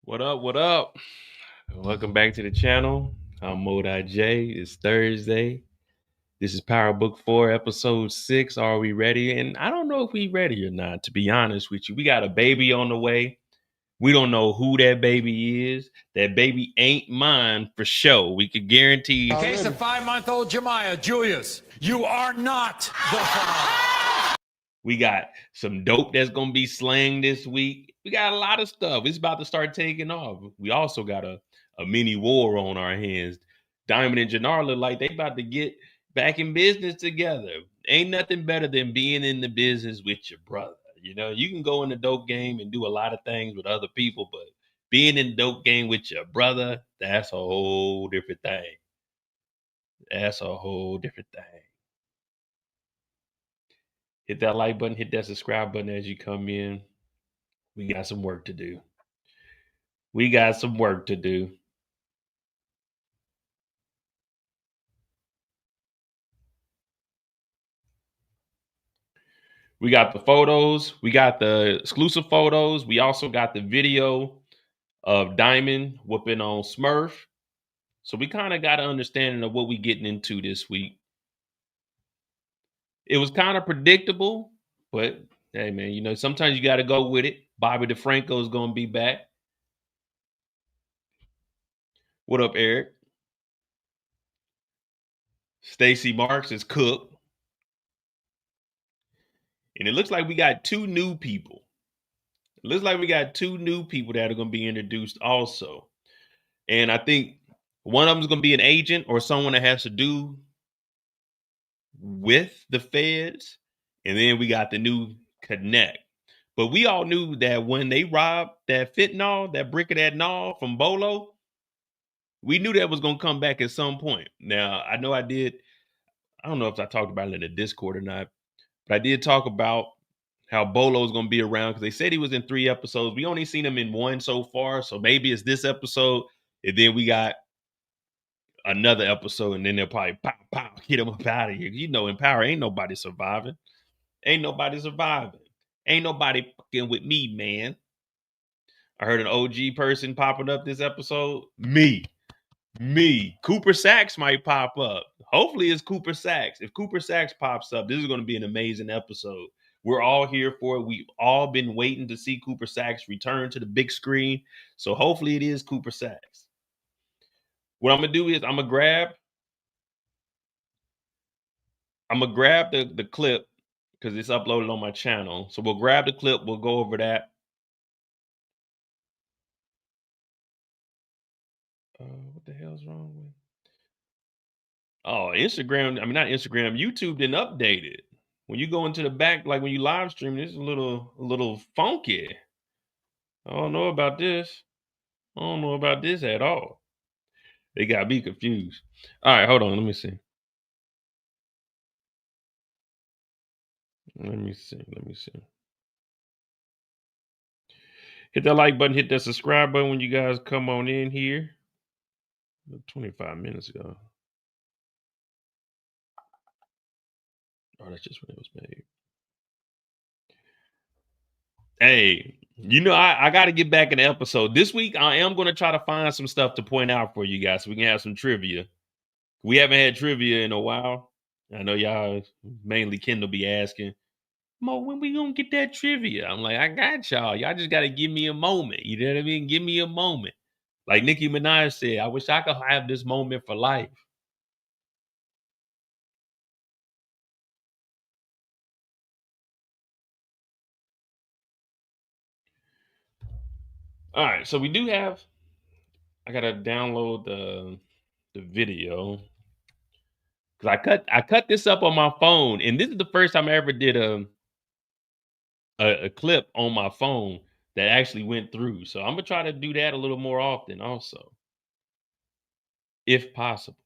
What up? What up? Welcome back to the channel. I'm Modi J. It's Thursday. This is Power Book 4, episode 6. Are we ready? And I don't know if we ready or not, to be honest with you. We got a baby on the way. We don't know who that baby is. That baby ain't mine for sure. We could guarantee. In case of 5-month-old Jemiah, Julius, you are not the father. We got some dope that's going to be slang this week. We got a lot of stuff. It's about to start taking off. We also got a mini war on our hands. Diamond and Jenard look like they about to get back in business together. Ain't nothing better than being in the business with your brother. You know, you can go in the dope game and do a lot of things with other people, but being in the dope game with your brother, that's a whole different thing. That's a whole different thing. Hit that like button, hit that subscribe button as you come in. We got some work to do. We got some work to do. We got the photos. We got the exclusive photos. We also got the video of Diamond whooping on Smurf. So we kind of got an understanding of what we getting into this week. It was kind of predictable, but hey, man, you know, sometimes you got to go with it. Bobby DeFranco is going to be back. What up, Eric? Stacy Marks is cooked. And it looks like we got two new people. It looks like we got two new people that are going to be introduced also. And I think one of them is going to be an agent or someone that has to do with the feds. And then we got the new connect. But we all knew that when they robbed that fentanyl, that brick of that nol from Bolo, we knew that was going to come back at some point. Now, I know I don't know if I talked about it in the Discord or not, but I did talk about how Bolo is going to be around because they said he was in 3 episodes. We only seen him in 1 so far. So maybe it's this episode. And then we got another episode. And then they'll probably get him up out of here. You know, in Power, ain't nobody surviving. Ain't nobody surviving. Ain't nobody fucking with me, man. I heard an OG person popping up this episode. Me. Cooper Sacks might pop up. Hopefully it's Cooper Sacks. If Cooper Sacks pops up, this is going to be an amazing episode. We're all here for it. We've all been waiting to see Cooper Sacks return to the big screen. So hopefully it is Cooper Sacks. What I'm going to do is I'm going to grab the clip because it's uploaded on my channel. So we'll grab the clip. We'll go over that. What the hell's wrong with? Oh, Instagram. I mean, not Instagram. YouTube didn't update it. When you go into the back, like when you live stream, it's a little funky. I don't know about this. I don't know about this at all. They got me confused. All right, hold on. Let me see. Let me see. Hit that like button. Hit that subscribe button when you guys come on in here. 25 minutes ago. Oh, that's just when it was made. Hey, I got to get back in the episode. This week, I am going to try to find some stuff to point out for you guys so we can have some trivia. We haven't had trivia in a while. I know y'all, mainly Kendall, be asking, Mo, when we going to get that trivia? I'm like, I got y'all. Y'all just got to give me a moment. You know what I mean? Give me a moment. Like Nicki Minaj said, I wish I could have this moment for life. All right, so we do have. I gotta download the video because I cut this up on my phone, and this is the first time I ever did a clip on my phone that actually went through. So I'm gonna try to do that a little more often, also, if possible.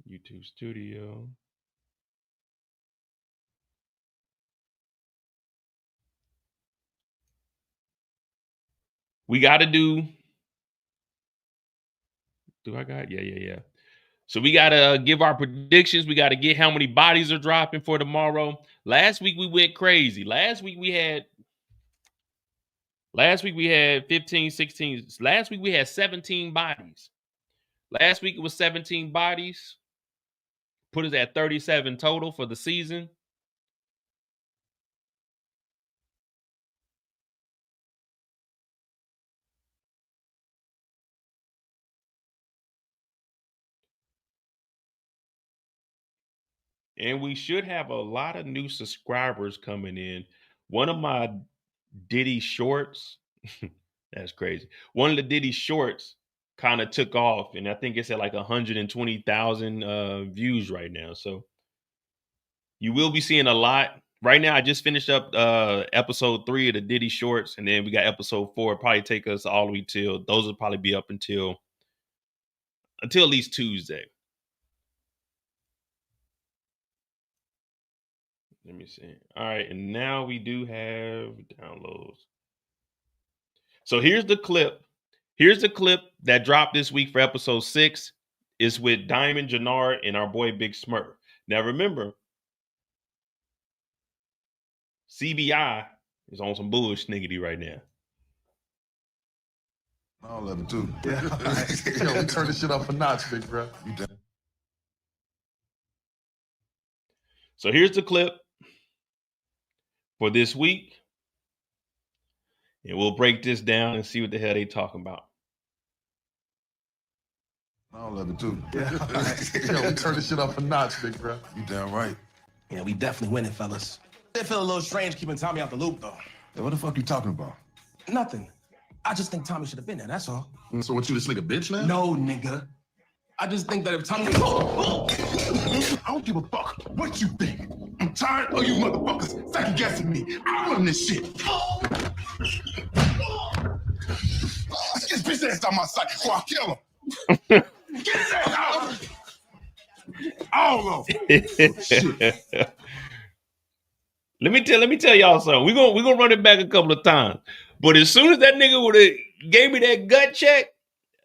YouTube Studio. We got to do. Do I got? Yeah. So we got to give our predictions. We got to get how many bodies are dropping for tomorrow. Last week we went crazy. Last week we had 15, 16. Last week we had 17 bodies. Last week it was 17 bodies. Put us at 37 total for the season. And we should have a lot of new subscribers coming in. One of my Diddy shorts, that's crazy. One of the Diddy shorts kind of took off, and I think it's at like 120,000 views right now. So you will be seeing a lot. Right now, I just finished up episode 3 of the Diddy shorts, and then we got episode 4. It'll probably take us all the way till those will probably be up until at least Tuesday. Let me see. All right, and now we do have downloads. So here's the clip. Here's the clip that dropped this week for episode 6. It's with Diamond, Jenard, and our boy Big Smurf. Now remember, CBI is on some bullshit sniggity right now. I'll let him too. Yeah. Yo, turn this shit up a notch, big bro. You done? So here's the clip for this week. And we'll break this down and see what the hell they talking about. I'll let him too. Yeah. Yo, turn this shit up a notch, big bro. You damn right. Yeah, we definitely winning, fellas. It feel a little strange keeping Tommy out the loop, though. Yo, what the fuck you talking about? Nothing. I just think Tommy should have been there, that's all. So what, you just like a bitch now? No, nigga. I just think that if Tommy... I don't give a fuck what you think. I'm tired of you motherfuckers second guessing me. I run this shit. Get this bitch ass out my sight before I kill him. Get his ass out. All of him. Let me tell y'all something. We're gonna run it back a couple of times. But as soon as that nigga would have gave me that gut check,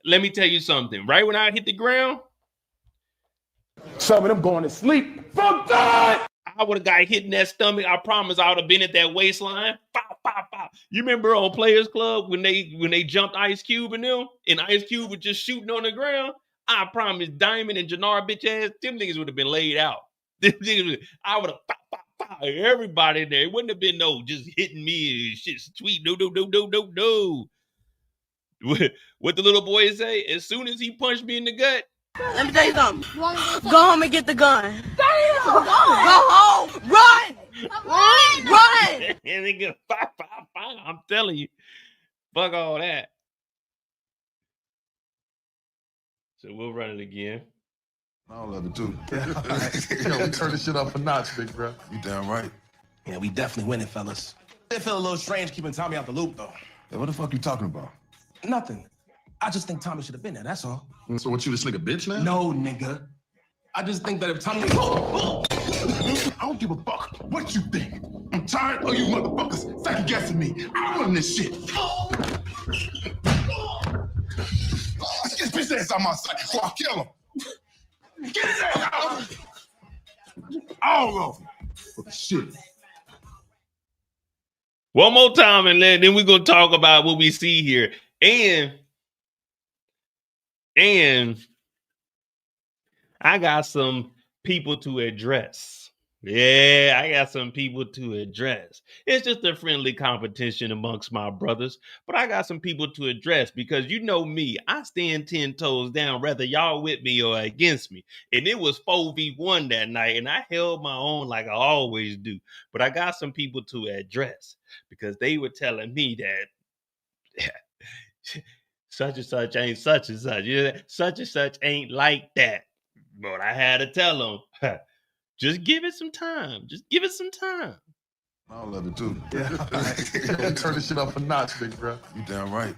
let me tell you something. Right when I hit the ground, some of them going to sleep. Fuck that! I would have got hit in that stomach. I promise I would have been at that waistline. Pow, pow, pow. You remember on Players Club when they jumped Ice Cube and them, and Ice Cube was just shooting on the ground? I promise Diamond and Jenard bitch ass, them niggas would have been laid out. I would have everybody in there. It wouldn't have been no just hitting me and shit sweet. No. What the little boy say? As soon as he punched me in the gut. Let me tell you something. Go home and get the gun. Go home. Run. And they go, fine. I'm telling you. Fuck all that. So we'll run it again. I'll let him too. Yo, turn this shit up a notch, big bro. You damn right. Yeah, we definitely winning, fellas. It feel a little strange keeping Tommy out the loop, though. Hey, what the fuck you talking about? Nothing. I just think Tommy should have been there, that's all. So what, you this nigga bitch now? No, nigga. I just think that if Tommy... I don't give a fuck what you think. I'm tired of you motherfuckers second guessing me. I run this shit. Get his bitch ass out my sight before I kill him. Get his ass out. All of them. Shit. One more time, and then we're gonna talk about what we see here. And I got some people to address. Yeah, I got some people to address. It's just a friendly competition amongst my brothers, but I got some people to address because you know me, I stand 10 toes down, whether y'all with me or against me. And it was 4v1 that night, and I held my own like I always do. But I got some people to address because they were telling me that such and such ain't such and such. Yeah, such and such ain't like that. But I had to tell them, just give it some time. Just give it some time. I love it too. Yeah. Turn this shit up a notch, big bro. You damn right.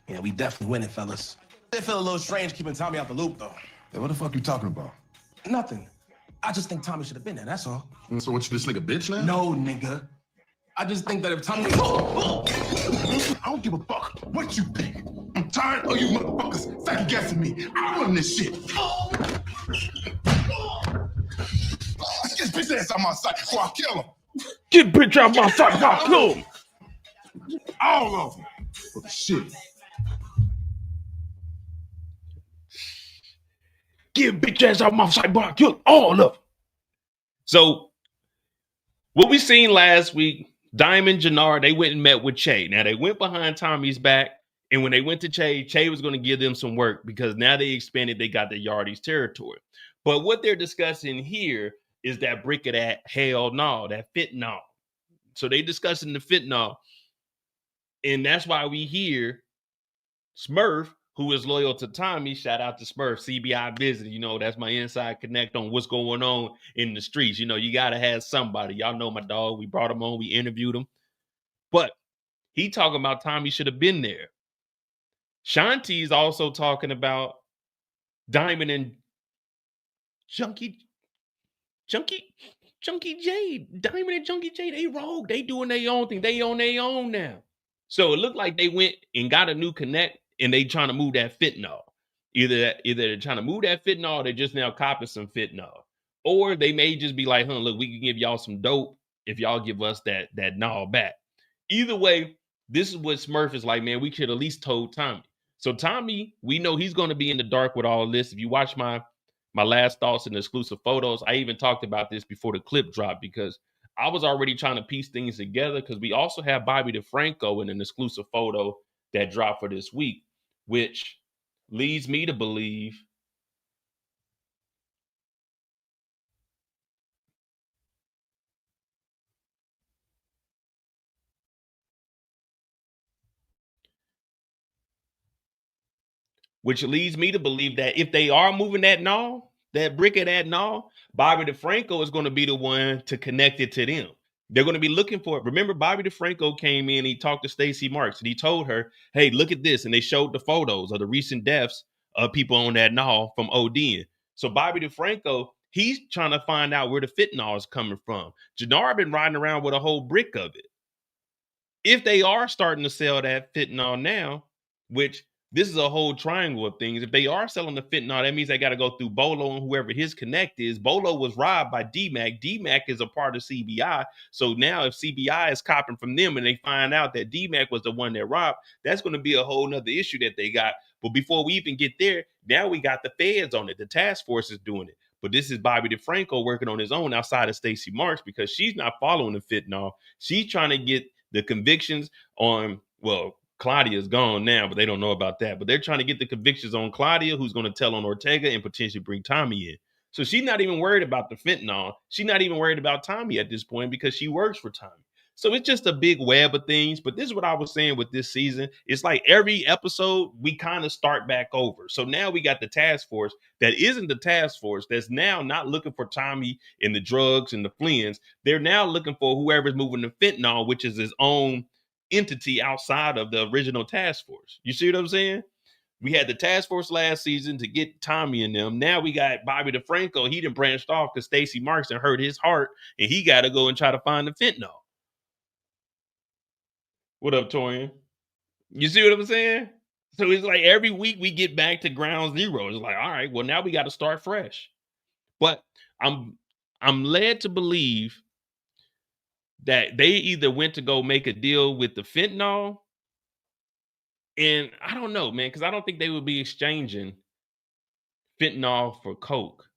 Yeah, we definitely winning, fellas. It feel a little strange keeping Tommy out the loop, though. Hey, what the fuck you talking about? Nothing. I just think Tommy should have been there, that's all. So what, you this nigga bitch now? No, nigga. I just think that if Tommy... I don't give a fuck what you think. I'm tired of you motherfuckers second guessing me. I run this shit. Get his bitch ass out my sight before I kill him. Get bitch out my sight, my club. All of them. Shit. Get bitch ass out my sight, boy. Kill all of them. So, what we seen last week, Diamond, Jenard, they went and met with Che. Now, they went behind Tommy's back, and when they went to Che was going to give them some work because now they expanded, they got the Yardies territory. But what they're discussing here is that brick of that hell no, that fentanyl. So they discussing the fentanyl. And that's why we hear Smurf, who is loyal to Tommy, shout out to Smurf, CBI visit. You know, that's my inside connect on what's going on in the streets. You know, you got to have somebody. Y'all know my dog. We brought him on. We interviewed him. But he talking about Tommy should have been there. Shanti is also talking about Diamond and Junkie J. Diamond and Junkie J, they rogue. They doing their own thing. They on their own now. So it looked like they went and got a new connect and they trying to move that fentanyl. Either they're trying to move that fentanyl or they just now copy some fentanyl. Or they may just be like, look, we can give y'all some dope if y'all give us that gnaw back. Either way, this is what Smurf is like, man, we could at least told Tommy. So Tommy, we know he's going to be in the dark with all this. If you watch my last thoughts and exclusive photos, I even talked about this before the clip dropped because I was already trying to piece things together because we also have Bobby DeFranco in an exclusive photo that dropped for this week, which leads me to believe that if they are moving that gnaw, that brick of that gnaw, Bobby DeFranco is going to be the one to connect it to them. They're going to be looking for it. Remember, Bobby DeFranco came in, he talked to Stacy Marks, and he told her, hey, look at this. And they showed the photos of the recent deaths of people on that gnaw from ODing. So Bobby DeFranco, he's trying to find out where the fentanyl is coming from. Jenard been riding around with a whole brick of it. If they are starting to sell that fentanyl now, which this is a whole triangle of things. If they are selling the fentanyl, that means they got to go through Bolo and whoever his connect is. Bolo was robbed by D-Mac. D-Mac is a part of CBI. So now if CBI is copping from them and they find out that D-Mac was the one that robbed, that's going to be a whole nother issue that they got. But before we even get there, now we got the feds on it. The task force is doing it. But this is Bobby DeFranco working on his own outside of Stacy Marks because she's not following the fentanyl. She's trying to get the convictions on, well, Claudia is gone now, but they don't know about that. But they're trying to get the convictions on Claudia, who's going to tell on Ortega and potentially bring Tommy in. So she's not even worried about the fentanyl. She's not even worried about Tommy at this point because she works for Tommy. So it's just a big web of things. But this is what I was saying with this season. It's like every episode, we kind of start back over. So now we got the task force that isn't the task force that's now not looking for Tommy and the drugs and the Flynn's. They're now looking for whoever's moving the fentanyl, which is his own entity outside of the original task force. You see what I'm saying? We had the task force last season to get Tommy and them. Now we got Bobby DeFranco. He done branched off because Stacy Marks and hurt his heart, and he got to go and try to find the fentanyl. What up, Torian? You see what I'm saying? So it's like every week we get back to ground zero. It's like, all right, well, now we got to start fresh. But I'm led to believe that they either went to go make a deal with the fentanyl, and I don't know, man, because I don't think they would be exchanging fentanyl for coke,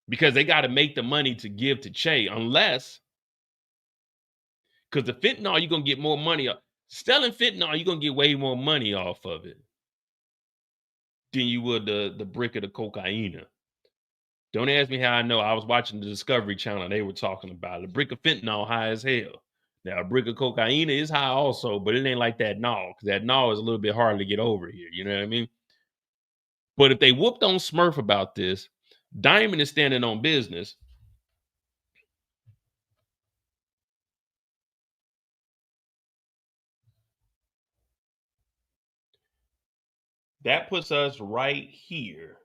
because they got to make the money to give to Che, unless, because the fentanyl, you're going to get more money. Selling fentanyl, you're going to get way more money off of it than you would the brick of the cocaine. Don't ask me how I know. I was watching the Discovery Channel. They were talking about it. A brick of fentanyl high as hell. Now, a brick of cocaine is high also, but it ain't like that gnaw, because that gnaw is a little bit hard to get over here. You know what I mean? But if they whooped on Smurf about this, Diamond is standing on business. That puts us right here.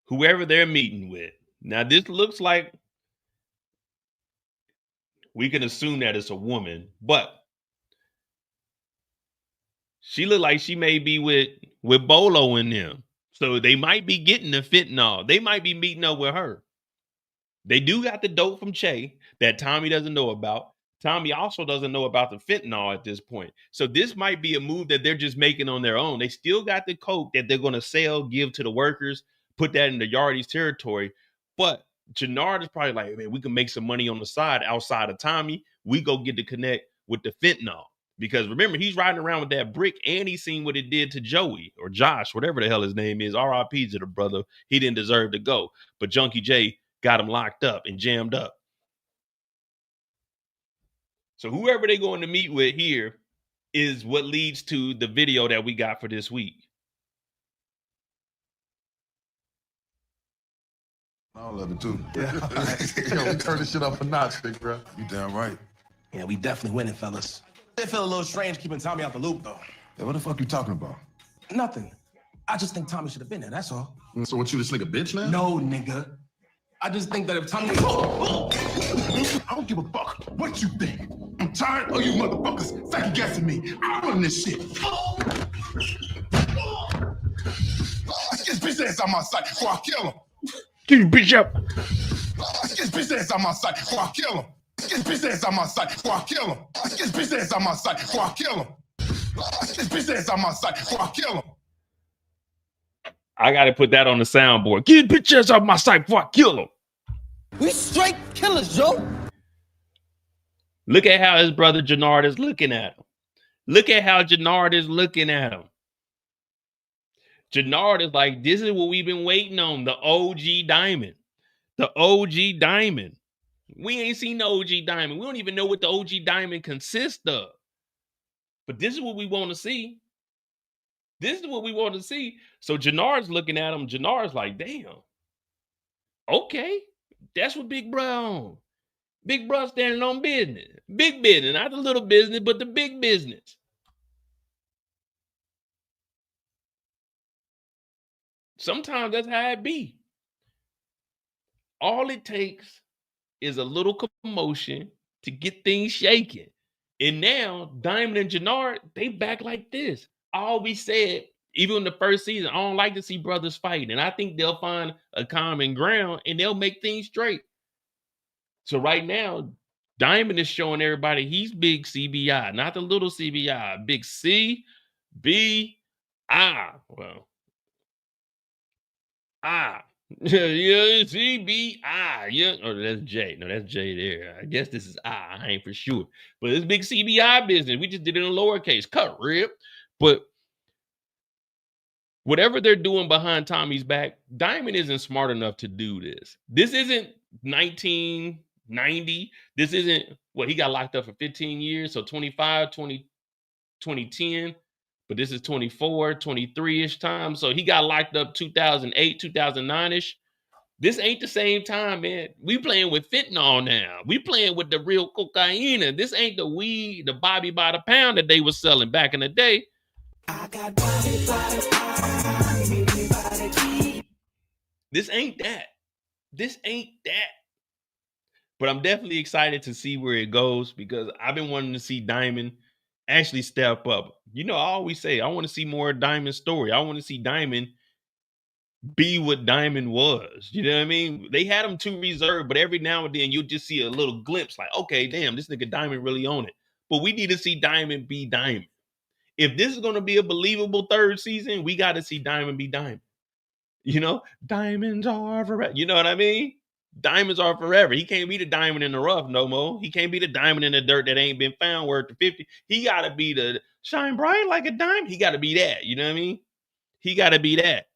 Whoever they're meeting with. Now, this looks like we can assume that it's a woman, but she look like she may be with Bolo and them. So they might be getting the fentanyl. They might be meeting up with her. They do got the dope from Che that Tommy doesn't know about. Tommy also doesn't know about the fentanyl at this point. So this might be a move that they're just making on their own. They still got the coke that they're going to sell, give to the workers, put that in the Yardies territory. But Jenard is probably like, man, we can make some money on the side outside of Tommy. We go get to connect with the fentanyl. Because remember, he's riding around with that brick, and he's seen what it did to Joey or Josh, whatever the hell his name is. RIP to the brother. He didn't deserve to go. But Junkie J got him locked up and jammed up. So whoever they're going to meet with here is what leads to the video that we got for this week. I love it too. Yeah. Yo, we turn this shit up a notch, big bro. You damn right. Yeah, we definitely winning, fellas. It feel a little strange keeping Tommy out the loop, though. Yeah, what the fuck you talking about? Nothing. I just think Tommy should have been there, that's all. So what, you this nigga bitch now? No, nigga. I just think that if Tommy... I don't give a fuck what you think. I'm tired of you motherfuckers second guessing me. I run this shit. Get this bitch ass out my sight before I kill him. Get your bitch up. Get this bitch ass out my sight before I kill him. Get this bitch ass out my sight before I kill him. Get this bitch ass out my sight before I kill him. Get this bitch ass out my sight before I kill him. I got to put that on the soundboard. Get bitch ass out my sight before I kill him. We straight killers, Joe. Look at how his brother Jenard is looking at him. Look at how Jenard is looking at him. Jenard is like, this is what we've been waiting on. The OG Diamond. The OG Diamond. We ain't seen the OG Diamond. We don't even know what the OG Diamond consists of. But this is what we want to see. This is what we want to see. So Jenard's looking at him. Jenard's like, damn. Okay. That's what Big Bro on. Big Bro standing on business. Big business. Not the little business, but the big business. Sometimes that's how it be. All it takes is a little commotion to get things shaking. And now Diamond and Jenard, they back like this. I always said, even in the first season, I don't like to see brothers fighting. And I think they'll find a common ground and they'll make things straight. So right now, Diamond is showing everybody he's big CBI, not the little CBI. Big CBI. Well, yeah, CBI. Yeah. Oh, that's J. No, that's J there. I guess this is I ain't for sure. But it's big CBI business. We just did it in lowercase. Cut rip. But Whatever they're doing behind Tommy's back, Diamond isn't smart enough to do this. This isn't 1990. This isn't what he got locked up for 15 years. So 25, 2010. But this is 24, 23-ish time. So he got locked up 2008, 2009-ish. This ain't the same time, man. We playing with fentanyl now. We playing with the real cocaine. This ain't the weed, the Bobby by the pound that they was selling back in the day. I got Bobby by the pound. This ain't that. This ain't that. But I'm definitely excited to see where it goes because I've been wanting to see Diamond actually step up. You know, I always say I want to see more of Diamond's story. I want to see Diamond be what Diamond was. You know what I mean? They had him too reserved, but every now and then you'll just see a little glimpse like, okay, damn, this nigga Diamond really on it. But we need to see Diamond be Diamond. If this is going to be a believable third season, we got to see Diamond be Diamond. You know, diamonds are forever. You know what I mean? Diamonds are forever. He can't be the diamond in the rough no more. He can't be the diamond in the dirt that ain't been found worth the 50. He got to be the shine bright like a diamond. He got to be that. You know what I mean? He got to be that.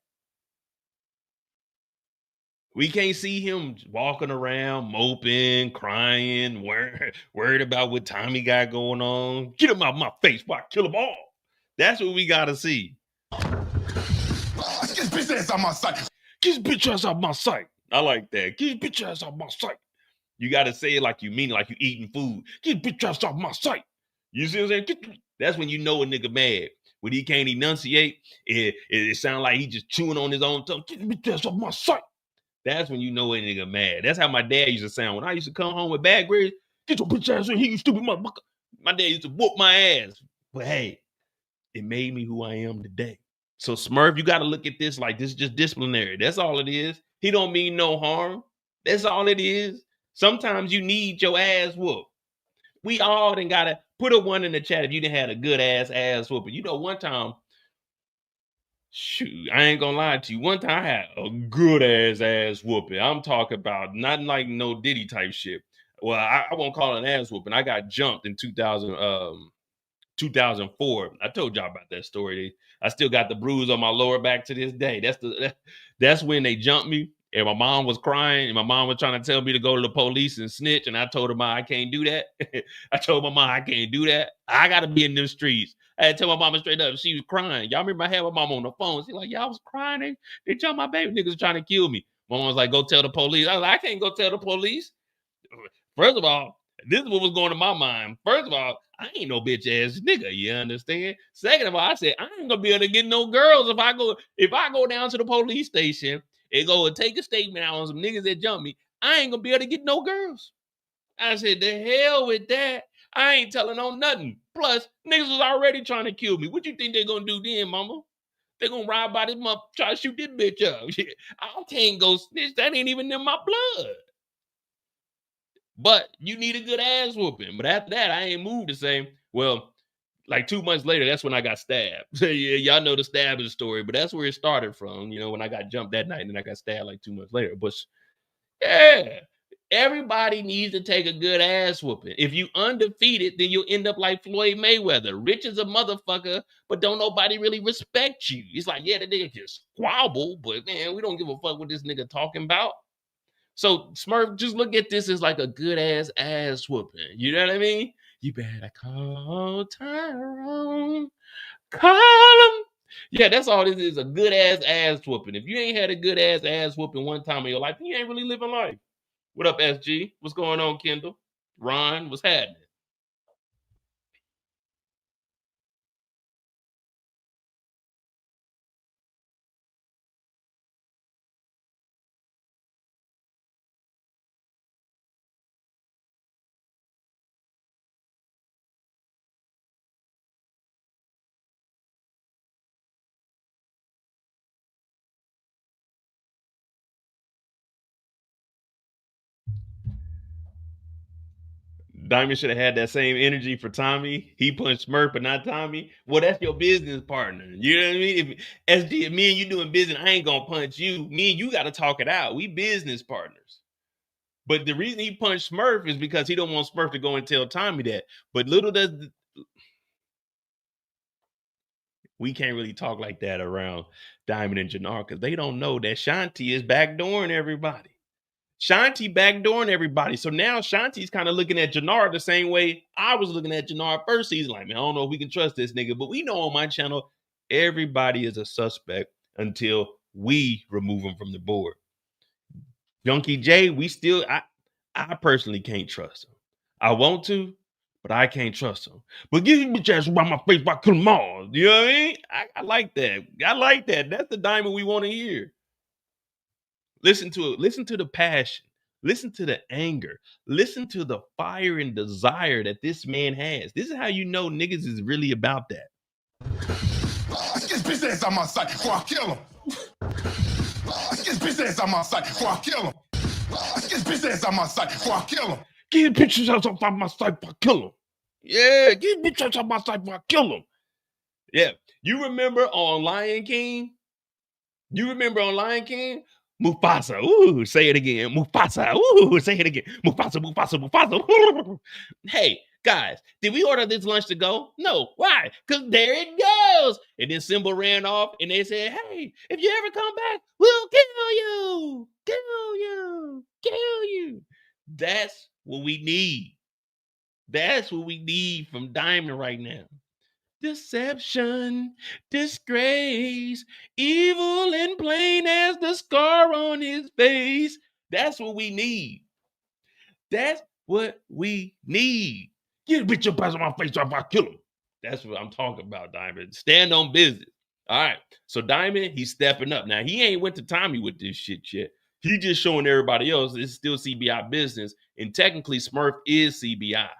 We can't see him walking around, moping, crying, worried about what Tommy got going on. Get him out of my face before I kill them all. That's what we got to see. Get his bitch ass out my sight. Get his bitch ass out my sight. I like that. Get his bitch ass out my sight. You got to say it like you mean it, like you eating food. Get his bitch ass out my sight. You see what I'm saying? That's when you know a nigga mad. When he can't enunciate, it sounds like he just chewing on his own tongue. Get his bitch ass out my sight. That's when you know a nigga mad. That's how my dad used to sound. When I used to come home with bad grades, get your bitch ass in here, you stupid motherfucker. My dad used to whoop my ass. But hey, it made me who I am today. So Smurf, you got to look at this like this is just disciplinary. That's all it is. He don't mean no harm. That's all it is. Sometimes you need your ass whooped. We all done got to put a one in the chat if you done had a good ass whooping. You know, one time, shoot, I ain't gonna lie to you. One time I had a good ass whooping. I'm talking about not like no Diddy type shit. Well, I won't call it an ass whooping. I got jumped in 2004. I told y'all about that story. I still got the bruise on my lower back to this day. That's when they jumped me. And my mom was crying, and my mom was trying to tell me to go to the police and snitch. And I told her, I can't do that. I told my mom, I can't do that. I got to be in them streets. I had to tell my mama straight up. She was crying. Y'all remember I had my mom on the phone. She's like, y'all was crying. They jumped my baby. Niggas trying to kill me. My mom was like, go tell the police. I was like, I can't go tell the police. First of all, this is what was going to my mind. First of all, I ain't no bitch ass nigga. You understand? Second of all, I said, I ain't going to be able to get no girls if I go down to the police station and go and take a statement out on some niggas that jump me. I ain't gonna be able to get no girls. I said, the hell with that. I ain't telling on nothing. Plus, niggas was already trying to kill me. What you think they gonna do then, mama? They gonna ride by this mother, try to shoot this bitch up. I can't go snitch. That ain't even in my blood. But you need a good ass whooping. But after that, I ain't moved to say, well, like 2 months later, that's when I got stabbed. Yeah, y'all know the stabbing story, but that's where it started from. You know, when I got jumped that night and then I got stabbed like 2 months later. But yeah, everybody needs to take a good ass whooping. If you undefeated, then you'll end up like Floyd Mayweather, rich as a motherfucker, but don't nobody really respect you. It's like, yeah, the nigga just squabble, but man, we don't give a fuck what this nigga talking about. So Smurf, just look at this as like a good ass whooping. You know what I mean? You better call Tyrone. Call him. Yeah, that's all this is, a good ass whooping. If you ain't had a good ass whooping one time in your life, you ain't really living life. What up, SG? What's going on, Kendall? Ron, what's happening? Diamond should have had that same energy for Tommy. He punched Smurf, but not Tommy. Well, that's your business partner. You know what I mean? If me and you doing business, I ain't gonna punch you. Me and you got to talk it out. We business partners. But the reason he punched Smurf is because he don't want Smurf to go and tell Tommy that. But little does We can't really talk like that around Diamond and Jenard because they don't know that Shanti is backdooring everybody. Shanti backdooring everybody. So now Shanti's kind of looking at Jenard the same way I was looking at Jenard first season. Like, man, I don't know if we can trust this nigga. But we know on my channel, everybody is a suspect until we remove them from the board. Junkie J, I personally can't trust him. I want to, but I can't trust him. But get your bitch ass around my face by kill them all. You know what I mean? I like that. I like that. That's the Diamond we want to hear. Listen to it. Listen to the passion. Listen to the anger. Listen to the fire and desire that this man has. This is how you know niggas is really about that. Get his bitch ass out my sight before I kill him. Get his bitch ass out my sight before I kill him. Get his bitch ass out my sight before I kill him. Get his bitch ass out my sight before I kill him. Yeah, get his bitch ass out my sight before I kill him. Yeah. You remember on Lion King? Mufasa, ooh, say it again. Mufasa, ooh, say it again. Mufasa, Mufasa, Mufasa. Hey, guys, did we order this lunch to go? No. Why? Because there it goes. And then Simba ran off and they said, hey, if you ever come back, we'll kill you. Kill you. Kill you. That's what we need. That's what we need from Diamond right now. Deception, disgrace, evil and plain as the scar on his face. That's what we need. That's what we need. Get a bitch up on my face if I kill him. That's what I'm talking about, Diamond. Stand on business. All right. So Diamond, he's stepping up. Now, he ain't went to Tommy with this shit yet. He just showing everybody else it's still CBI business. And technically, Smurf is CBI.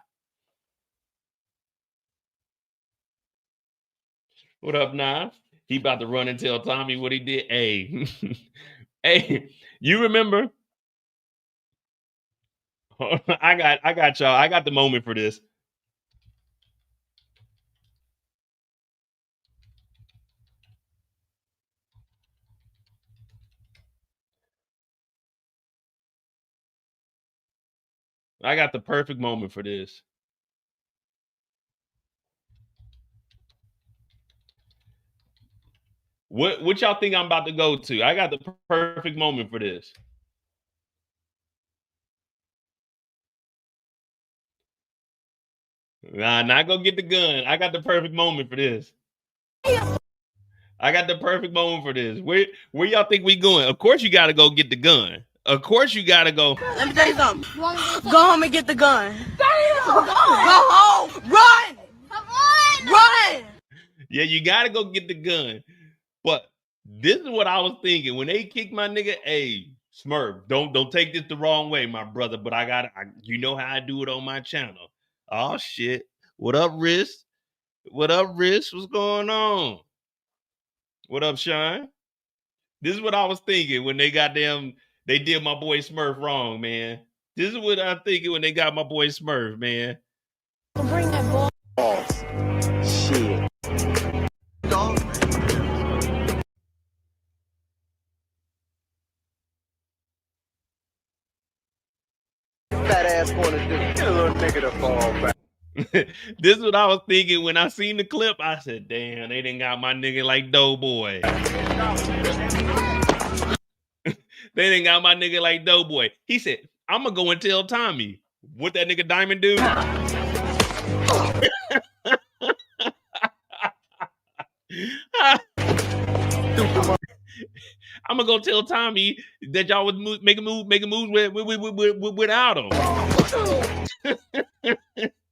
What up, Nas? He about to run and tell Tommy what he did. Hey, hey, you remember? I got y'all. I got the moment for this. I got the perfect moment for this. What y'all think I'm about to go to? I got the perfect moment for this. Nah, not go get the gun. I got the perfect moment for this. I got the perfect moment for this. Where y'all think we going? Of course you got to go get the gun. Of course you got to go. Let me tell you something. Go home and get the gun. Go home. Run. Run. Yeah, you got to go get the gun. But this is what I was thinking. When they kicked my nigga, hey, Smurf, don't take this the wrong way, my brother. But you know how I do it on my channel. Oh, shit. What up, Riz? What up, Riz? What's going on? What up, Sean? This is what I was thinking when they did my boy Smurf wrong, man. This is what I'm thinking when they got my boy Smurf, man. Bring that ball. Shit. Dog. Fat ass going to do. Get a little nigga to fall back. This is what I was thinking when I seen the clip. I said, damn, they didn't got my nigga like Doughboy. They didn't got my nigga like Doughboy. He said, I'm going to go and tell Tommy. What that nigga Diamond do? I'm going to go tell Tommy that y'all was making moves without him.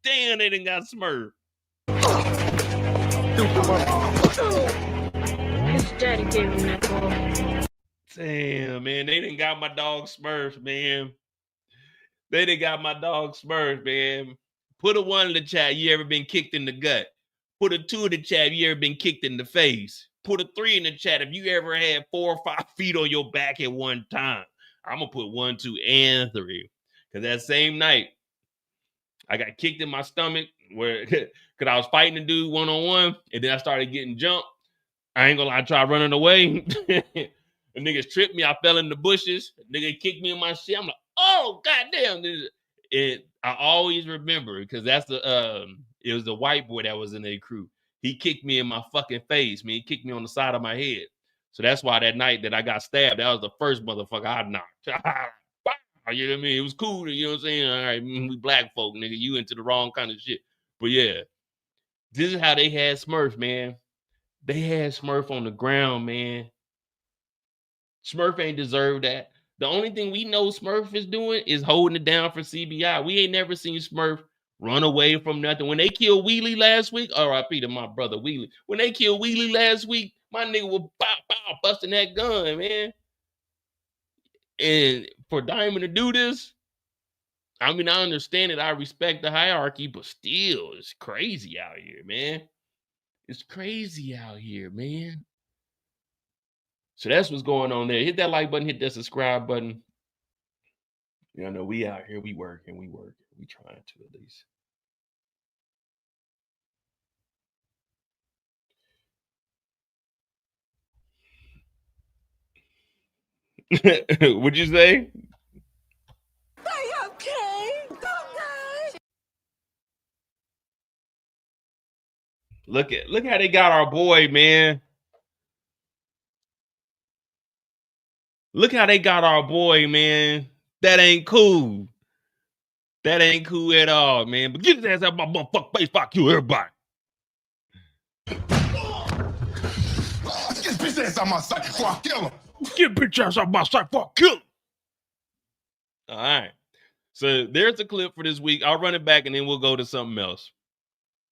Damn, they done got Smurf. His daddy gave him that ball. Damn, man, they done got my dog Smurf, man. They done got my dog Smurf, man. Put a 1 in the chat, you ever been kicked in the gut. Put a 2 in the chat, you ever been kicked in the face. Put a 3 in the chat if you ever had 4 or 5 feet on your back at one time. I'm going to put 1, 2, and 3. Because that same night, I got kicked in my stomach because I was fighting a dude one-on-one, and then I started getting jumped. I ain't gonna lie, I tried running away. The niggas tripped me. I fell in the bushes. Nigga kicked me in my shit. I'm like, oh, goddamn. I always remember because that's it was the white boy that was in their crew. He kicked me in my fucking face, man. He kicked me on the side of my head. So that's why that night that I got stabbed, that was the first motherfucker I knocked. You know what I mean? It was cool, you know what I'm saying? All right, we black folk, nigga. You into the wrong kind of shit. But yeah, this is how they had Smurf, man. They had Smurf on the ground, man. Smurf ain't deserve that. The only thing we know Smurf is doing is holding it down for CBI. We ain't never seen Smurf run away from nothing. When they killed Wheelie last week, R.I.P. to my brother Wheelie. When they killed Wheelie last week, my nigga was busting that gun, man. And for Diamond to do this, I mean, I understand it. I respect the hierarchy, but still, it's crazy out here, man. It's crazy out here, man. So that's what's going on there. Hit that like button, hit that subscribe button. You know, we out here, we working. We trying to at least. What'd you say? Are you okay? Okay. Look how they got our boy, man. Look how they got our boy, man. That ain't cool. That ain't cool at all, man. But get his ass out my motherfucking face, fuck you, everybody. Get his bitch ass out my sight before I kill him. Get bitch ass out my sight before I kill him. All right. So there's a clip for this week. I'll run it back and then we'll go to something else.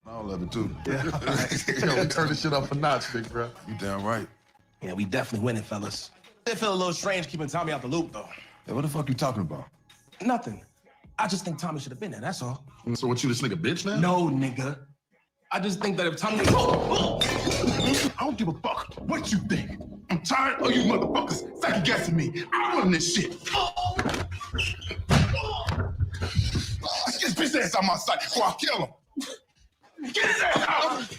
I love it too. Yeah. Yo, we turn this shit up a notch, big bro. You damn right. Yeah, we definitely winning, fellas. It feel a little strange keeping Tommy out the loop, though. Hey, what the fuck you talking about? Nothing. I just think Tommy should have been there, that's all. So what, you this nigga bitch now? No, nigga. I just think that if Tommy... I don't give a fuck what you think. I'm tired of you motherfuckers second guessing me. I run this shit. Get his bitch ass out my sight before I kill him. Get his ass out!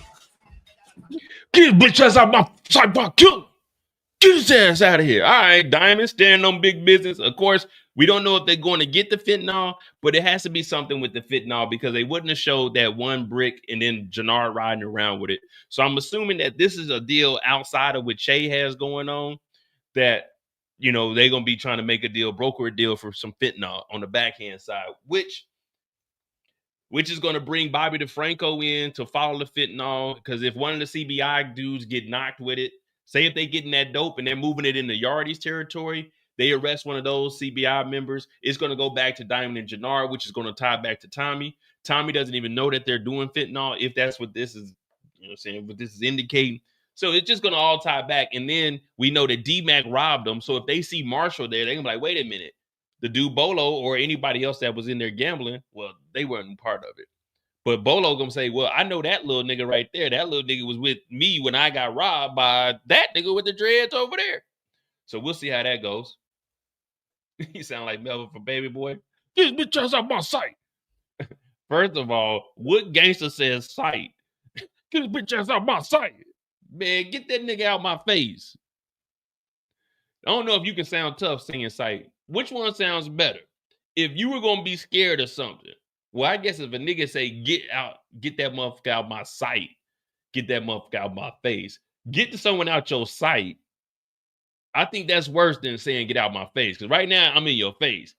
Get his bitch ass out my sight before I kill him. Get his ass out of here. All right, Diamond, standing on big business. Of course, we don't know if they're going to get the fentanyl, but it has to be something with the fentanyl because they wouldn't have showed that one brick and then Jenard riding around with it. So I'm assuming that this is a deal outside of what Shay has going on that, you know, they're going to be trying to make a deal, broker a deal for some fentanyl on the backhand side, which is going to bring Bobby DeFranco in to follow the fentanyl because if one of the CBI dudes get knocked with it, say if they getting that dope and they're moving it into Yardy's territory, they arrest one of those CBI members, it's going to go back to Diamond and Jenard, which is going to tie back to Tommy. Tommy doesn't even know that they're doing fentanyl, if that's what this is, you know what I'm saying, what this is indicating. So it's just going to all tie back. And then we know that D-Mac robbed them. So if they see Marshall there, they're going to be like, wait a minute. The dude Bolo or anybody else that was in there gambling, well, they weren't part of it. But Bolo gonna say, well, I know that little nigga right there. That little nigga was with me when I got robbed by that nigga with the dreads over there. So we'll see how that goes. You sound like Melvin from Baby Boy. This bitch ass out my sight. First of all, what gangster says sight? Get this bitch ass out my sight. Man, get that nigga out my face. I don't know if you can sound tough saying sight. Which one sounds better? If you were gonna be scared of something, well, I guess if a nigga say, get that motherfucker out my sight, get that motherfucker out my face, get to someone out your sight, I think that's worse than saying get out my face. Because right now, I'm in your face.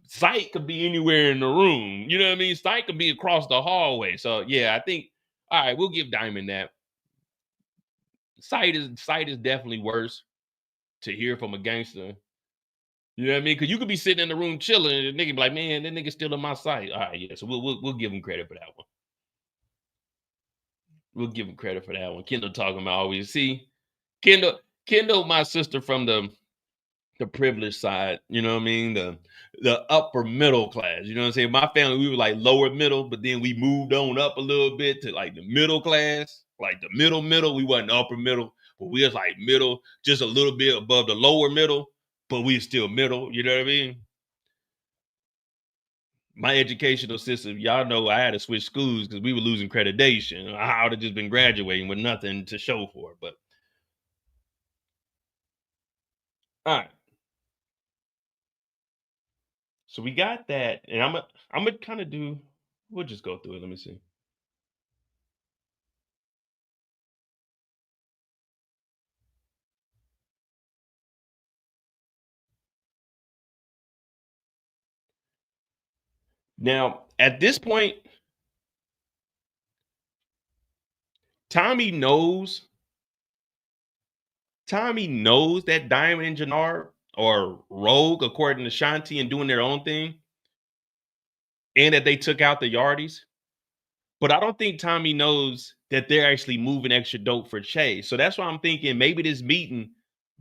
Sight could be anywhere in the room. You know what I mean? Sight could be across the hallway. So, yeah, I think, all right, we'll give Diamond that. Sight is definitely worse to hear from a gangster. You know what I mean? Because you could be sitting in the room chilling and the nigga be like, man, that nigga still in my sight. All right, yeah. So we'll give him credit for that one. We'll give him credit for that one. Kendall talking about always. See, Kendall, my sister from the privileged side, you know what I mean? The upper middle class. You know what I'm saying? My family, we were like lower middle, but then we moved on up a little bit to like the middle class, like the middle. We wasn't upper middle, but we was like middle, just a little bit above the lower middle. But we still middle, you know what I mean? My educational system, y'all know I had to switch schools because we were losing accreditation. I would have just been graduating with nothing to show for it. But all right. So we got that. And I'm gonna kind of we'll just go through it. Let me see. Now, at this point, Tommy knows that Diamond and Jenard are rogue, according to Shanti, and doing their own thing, and that they took out the Yardies. But I don't think Tommy knows that they're actually moving extra dope for Che. So that's why I'm thinking maybe this meeting,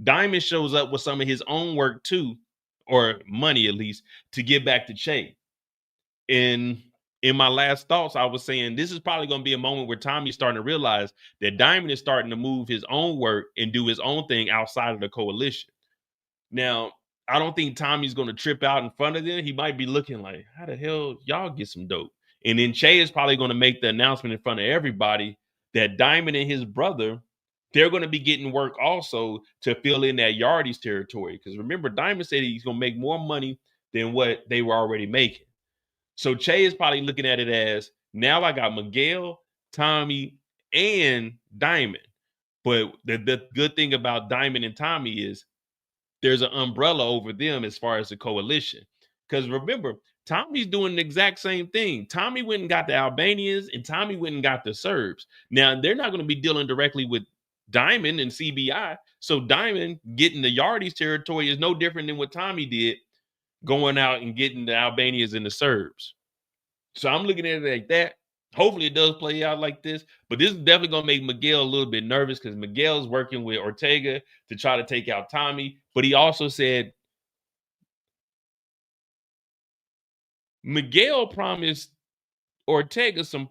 Diamond shows up with some of his own work too, or money at least, to give back to Che. And in my last thoughts, I was saying this is probably going to be a moment where Tommy's starting to realize that Diamond is starting to move his own work and do his own thing outside of the coalition. Now, I don't think Tommy's going to trip out in front of them. He might be looking like, how the hell y'all get some dope? And then Che is probably going to make the announcement in front of everybody that Diamond and his brother, they're going to be getting work also to fill in that Yardies territory. Because remember, Diamond said he's going to make more money than what they were already making. So Che is probably looking at it as, now I got Miguel, Tommy, and Diamond. But the good thing about Diamond and Tommy is there's an umbrella over them as far as the coalition. Because remember, Tommy's doing the exact same thing. Tommy went and got the Albanians, and Tommy went and got the Serbs. Now, they're not going to be dealing directly with Diamond and CBI. So Diamond getting the Yardies territory is no different than what Tommy did, going out and getting the Albanians and the Serbs. So I'm looking at it like that. Hopefully it does play out like this, but this is definitely going to make Miguel a little bit nervous because Miguel's working with Ortega to try to take out Tommy. But he also said Miguel promised Ortega some.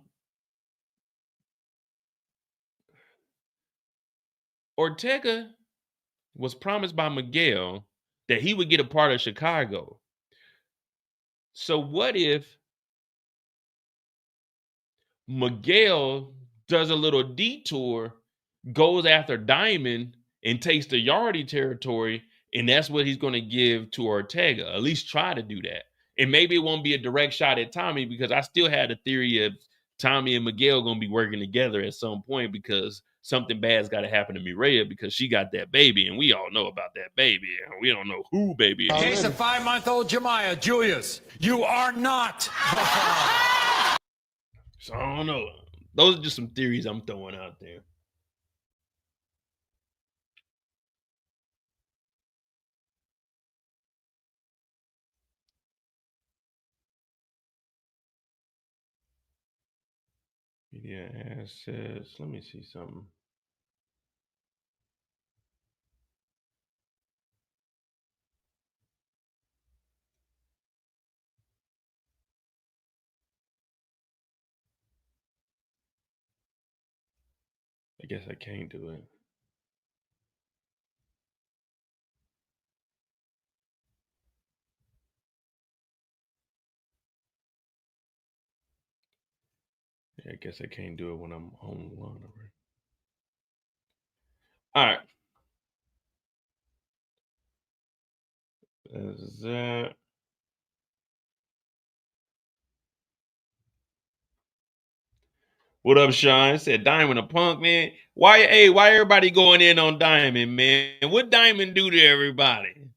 Ortega was promised by Miguel that he would get a part of Chicago. So what if Miguel does a little detour, goes after Diamond, and takes the Yardie territory, and that's what he's going to give to Ortega? At least try to do that. And maybe it won't be a direct shot at Tommy, because I still had a theory of Tommy and Miguel going to be working together at some point, because something bad's got to happen to Mireya, because she got that baby, and we all know about that baby, and we don't know who baby is. Case of 5-month-old Jemiah, Julius, you are not the father. So I don't know. Those are just some theories I'm throwing out there. Media assets. Let me see something. I guess I can't do it. Yeah, I guess I can't do it when I'm online. All right. That's that. What up, Sean? Said Diamond a punk, man. Why everybody going in on Diamond, man? What Diamond do to everybody?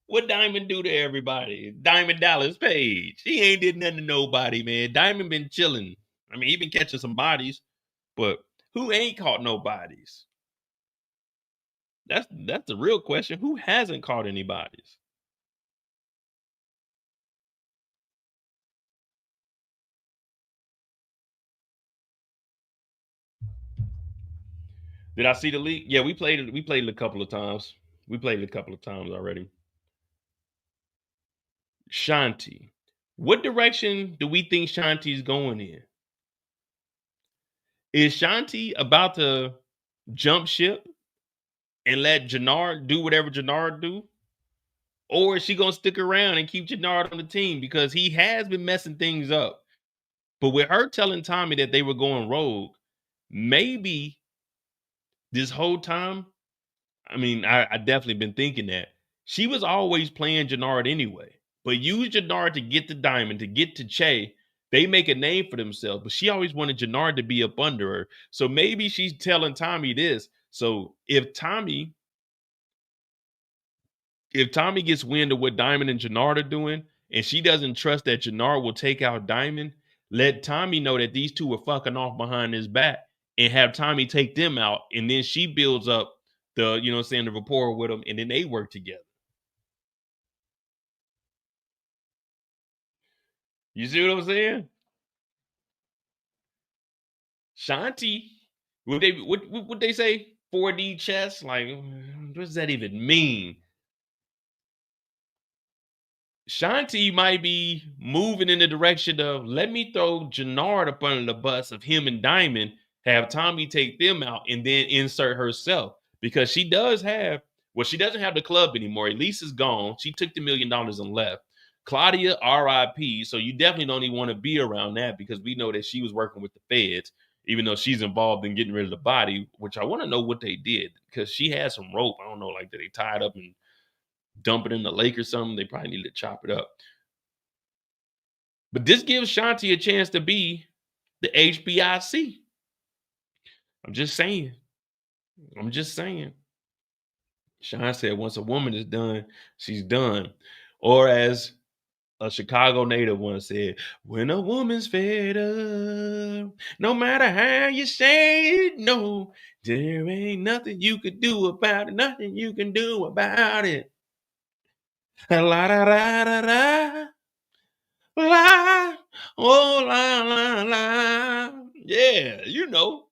What Diamond do to everybody? Diamond Dallas Page. He ain't did nothing to nobody, man. Diamond been chilling. I mean, he been catching some bodies, but who ain't caught no bodies? That's the real question. Who hasn't caught any bodies? Did I see the leak? Yeah, we played it a couple of times. We played it a couple of times already. Shanti. What direction do we think Shanti's going in? Is Shanti about to jump ship and let Jenard do whatever Jenard do? Or is she going to stick around and keep Jenard on the team? Because he has been messing things up. But with her telling Tommy that they were going rogue, maybe this whole time, I mean, I definitely been thinking that she was always playing Jenard anyway. But use Jenard to get the diamond, to get to Che. They make a name for themselves, but she always wanted Jenard to be up under her. So maybe she's telling Tommy this. So if Tommy gets wind of what Diamond and Jenard are doing, and she doesn't trust that Jenard will take out Diamond, let Tommy know that these two were fucking off behind his back and have Tommy take them out. And then she builds up the, you know what I'm saying, the rapport with them, and then they work together. You see what I'm saying? Shanti, what they say? 4D chess? Like, what does that even mean? Shanti might be moving in the direction of, let me throw Jenard up under the bus of him and Diamond, have Tommy take them out, and then insert herself. Because she does have, well, she doesn't have the club anymore. Elise is gone. She took the $1 million and left. Claudia, RIP. So you definitely don't even want to be around that, because we know that she was working with the feds, even though she's involved in getting rid of the body, which I want to know what they did, because she had some rope. I don't know, like, that they tied up and dump it in the lake or something. They probably need to chop it up. But this gives Shanti a chance to be the HBIC. I'm just saying. Sean said once a woman is done, she's done. Or as a Chicago native once said, when a woman's fed up, no matter how you say it, no, there ain't nothing you could do about it. Nothing you can do about it. La la la la la. La, oh, la. Yeah, you know.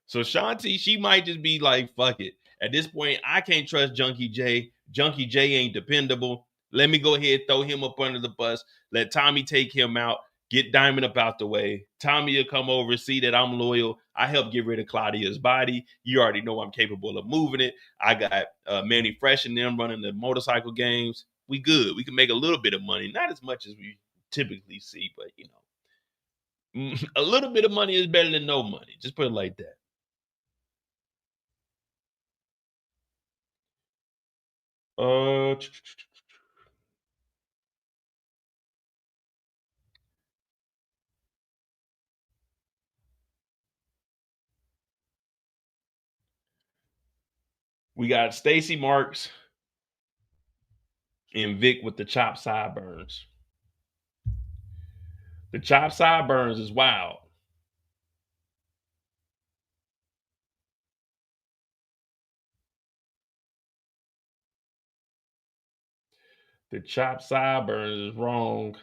So Shanti, she might just be like, fuck it. At this point, I can't trust Junkie J. Junkie J ain't dependable. Let me go ahead, throw him up under the bus. Let Tommy take him out. Get Diamond up out the way. Tommy will come over, see that I'm loyal. I helped get rid of Claudia's body. You already know I'm capable of moving it. I got Manny Fresh and them running the motorcycle games. We good. We can make a little bit of money. Not as much as we typically see, but, you know. A little bit of money is better than no money. Just put it like that. We got Stacy Marks and Vic with the chopped sideburns. The chopped sideburns is wild. The chopped sideburns is wrong.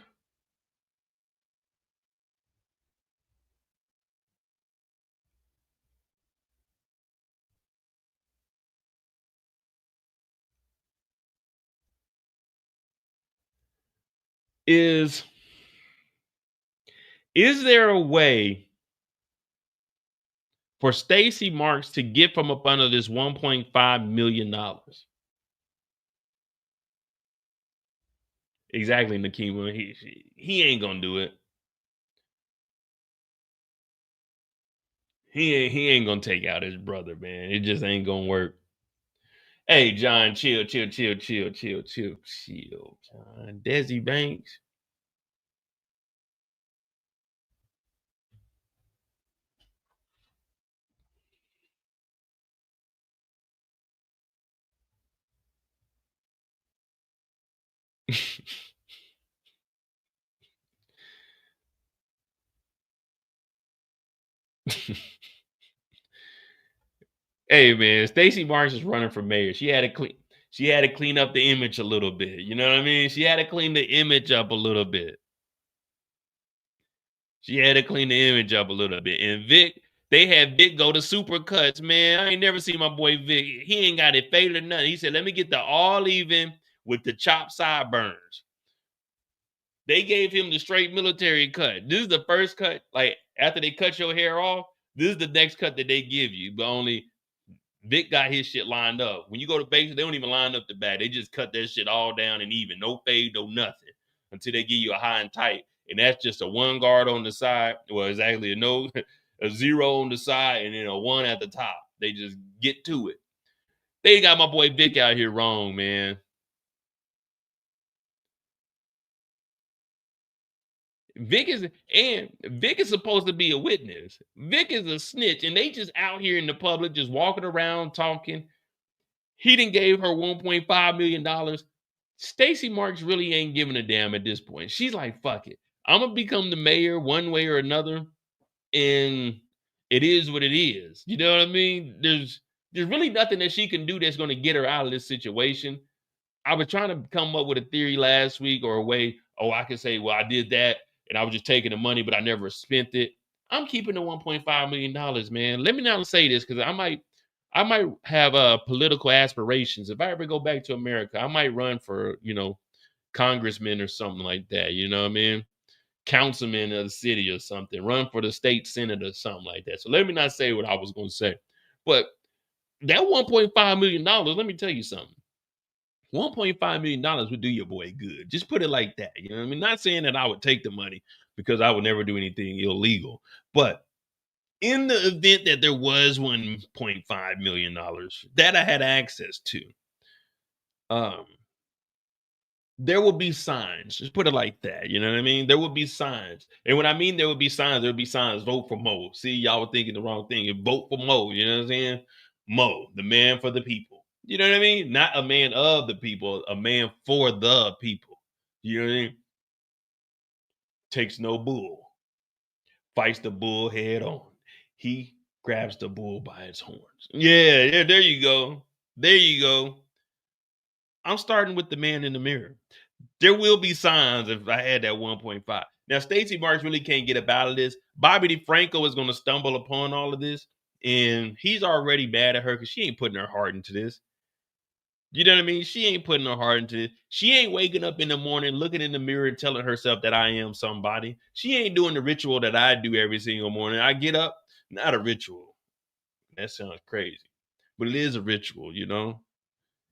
Is there a way for Stacy Marks to get from up under this $1.5 million? Exactly, Nakima. He ain't gonna do it. He ain't gonna take out his brother, man. It just ain't gonna work. Hey, John, chill, John. Desi Banks. Hey, man, Stacy Marks is running for mayor. She had to clean up the image a little bit. You know what I mean? She had to clean the image up a little bit. And Vic, they had Vic go to Supercuts, man. I ain't never seen my boy Vic. He ain't got it faded or nothing. He said, let me get the all even with the chopped sideburns. They gave him the straight military cut. This is the first cut. Like, after they cut your hair off, this is the next cut that they give you. But only Vic got his shit lined up. When you go to basic, they don't even line up the back. They just cut that shit all down and even. No fade, no nothing. Until they give you a high and tight. And that's just a 1 guard on the side. Well, it's actually a 0 on the side and then a 1 at the top. They just get to it. They got my boy Vic out here wrong, man. Vic is supposed to be a witness. Vic is a snitch, and they just out here in the public, just walking around talking. He done gave her $1.5 million Stacy Marks really ain't giving a damn at this point. She's like, fuck it. I'm gonna become the mayor one way or another, and it is what it is. You know what I mean? There's really nothing that she can do that's gonna get her out of this situation. I was trying to come up with a theory last week or a way, I could say, well, I did that and I was just taking the money, but I never spent it. I'm keeping the $1.5 million, man. Let me not say this because I might have political aspirations. If I ever go back to America, I might run for, congressman or something like that. You know what I mean? Councilman of the city or something. Run for the state senate or something like that. So let me not say what I was going to say. But that $1.5 million, let me tell you something. $1.5 million would do your boy good. Just put it like that. You know what I mean? Not saying that I would take the money because I would never do anything illegal. But in the event that there was $1.5 million that I had access to, there would be signs. Just put it like that. You know what I mean? There would be signs. And when I mean there would be signs, vote for Mo. See, y'all were thinking the wrong thing. Vote for Mo. You know what I'm saying? Mo, the man for the people. You know what I mean? Not a man of the people, a man for the people. You know what I mean? Takes no bull. Fights the bull head on. He grabs the bull by its horns. Yeah, there you go. There you go. I'm starting with the man in the mirror. There will be signs if I had that 1.5. Now, Stacey Marks really can't get up out of this. Bobby DeFranco is going to stumble upon all of this, and he's already mad at her because she ain't putting her heart into this. You know what I mean? She ain't putting her heart into it. She ain't waking up in the morning, looking in the mirror and telling herself that I am somebody. She ain't doing the ritual that I do every single morning. I get up, not a ritual. That sounds crazy, but it is a ritual, you know?